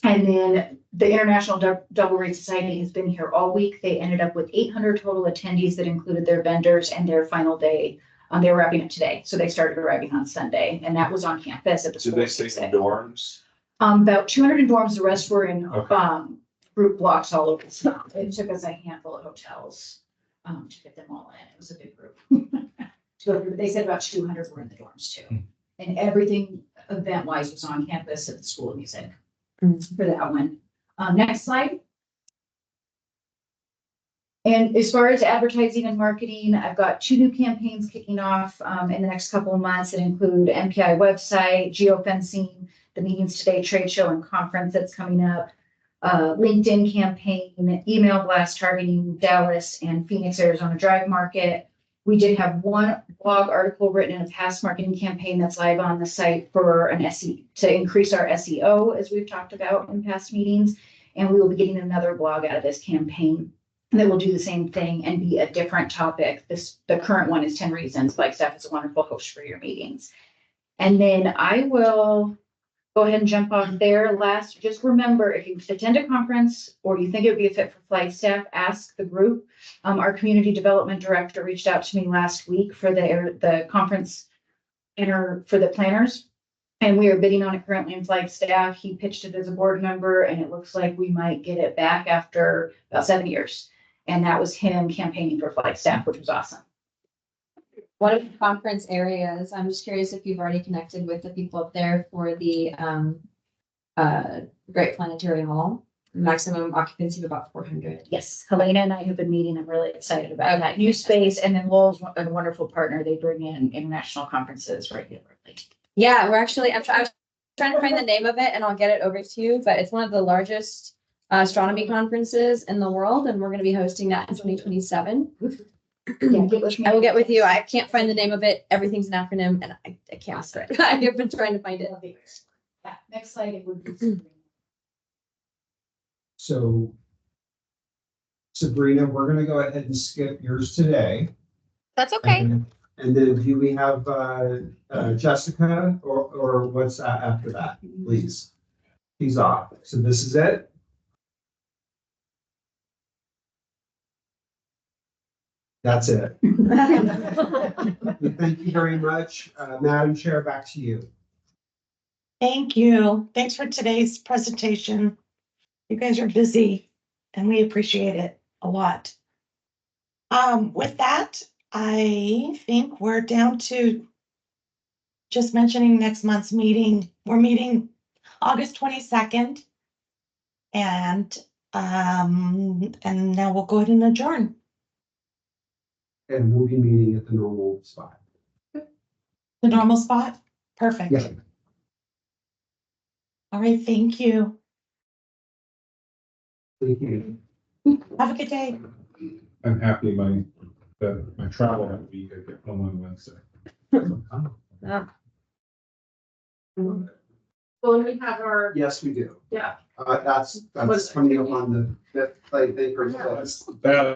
And then the International Double Rate Society has been here all week. They ended up with 800 total attendees that included their vendors, and their final day, they were wrapping up today. So they started arriving on Sunday, and that was on campus at the school. Did they stay in dorms? About 200 in dorms, the rest were in, Okay. group blocks all over the town. It took us a handful of hotels, to get them all in. It was a big group. So they said about 200 were in the dorms too. And everything event wise was on campus at the School of Music for that one. Next slide. And as far as advertising and marketing, I've got 2 new campaigns kicking off in the next couple of months that include MPI website, geofencing, the Meetings Today trade show and conference that's coming up, LinkedIn campaign, email blast targeting Dallas and Phoenix, Arizona drive market. We did have one blog article written in a past marketing campaign that's live on the site for an SEO to increase our SEO, as we've talked about in past meetings. And we will be getting another blog out of this campaign that will do the same thing and be a different topic. The current one is 10 reasons Flagstaff is a wonderful host for your meetings. And then I will go ahead and jump off there. Last, just remember, if you attend a conference or you think it would be a fit for Flagstaff, ask the group. Our community development director reached out to me last week for the conference for the planners. And we are bidding on it currently in Flagstaff. He pitched it as a board member, and it looks like we might get it back after about 7 years. And that was him campaigning for Flagstaff, which was awesome. What are the conference areas? I'm just curious if you've already connected with the people up there for the Great Planetary Hall. Maximum occupancy of about 400. Yes, Helena and I have been meeting. I'm really excited about that new space. And then Lowell's a wonderful partner. They bring in international conferences regularly. Yeah, we're actually, I was trying to find the name of it and I'll get it over to you, but it's one of the largest astronomy conferences in the world, and we're going to be hosting that in 2027. Yeah, get with me. I will get with you. I can't find the name of it. Everything's an acronym and I can't answer it. I have been trying to find it. Yeah, next slide. It would be. So Sabrina, we're gonna go ahead and skip yours today. That's okay. And then do we have Jessica or what's after that, please? He's off. So this is it. That's it. Thank you very much. Madam Chair, back to you. Thank you. Thanks for today's presentation. You guys are busy and we appreciate it a lot. With that, I think we're down to just mentioning next month's meeting. We're meeting August 22nd. And now we'll go ahead and adjourn. And we'll be meeting at the normal spot. The normal spot? Perfect. Yeah. All right, thank you. Thank you. Have a good day. I'm happy my travel had to be good get home on Wednesday. Well, we have our, Yes, we do. yeah. That's coming up on the fifth, I think, or. That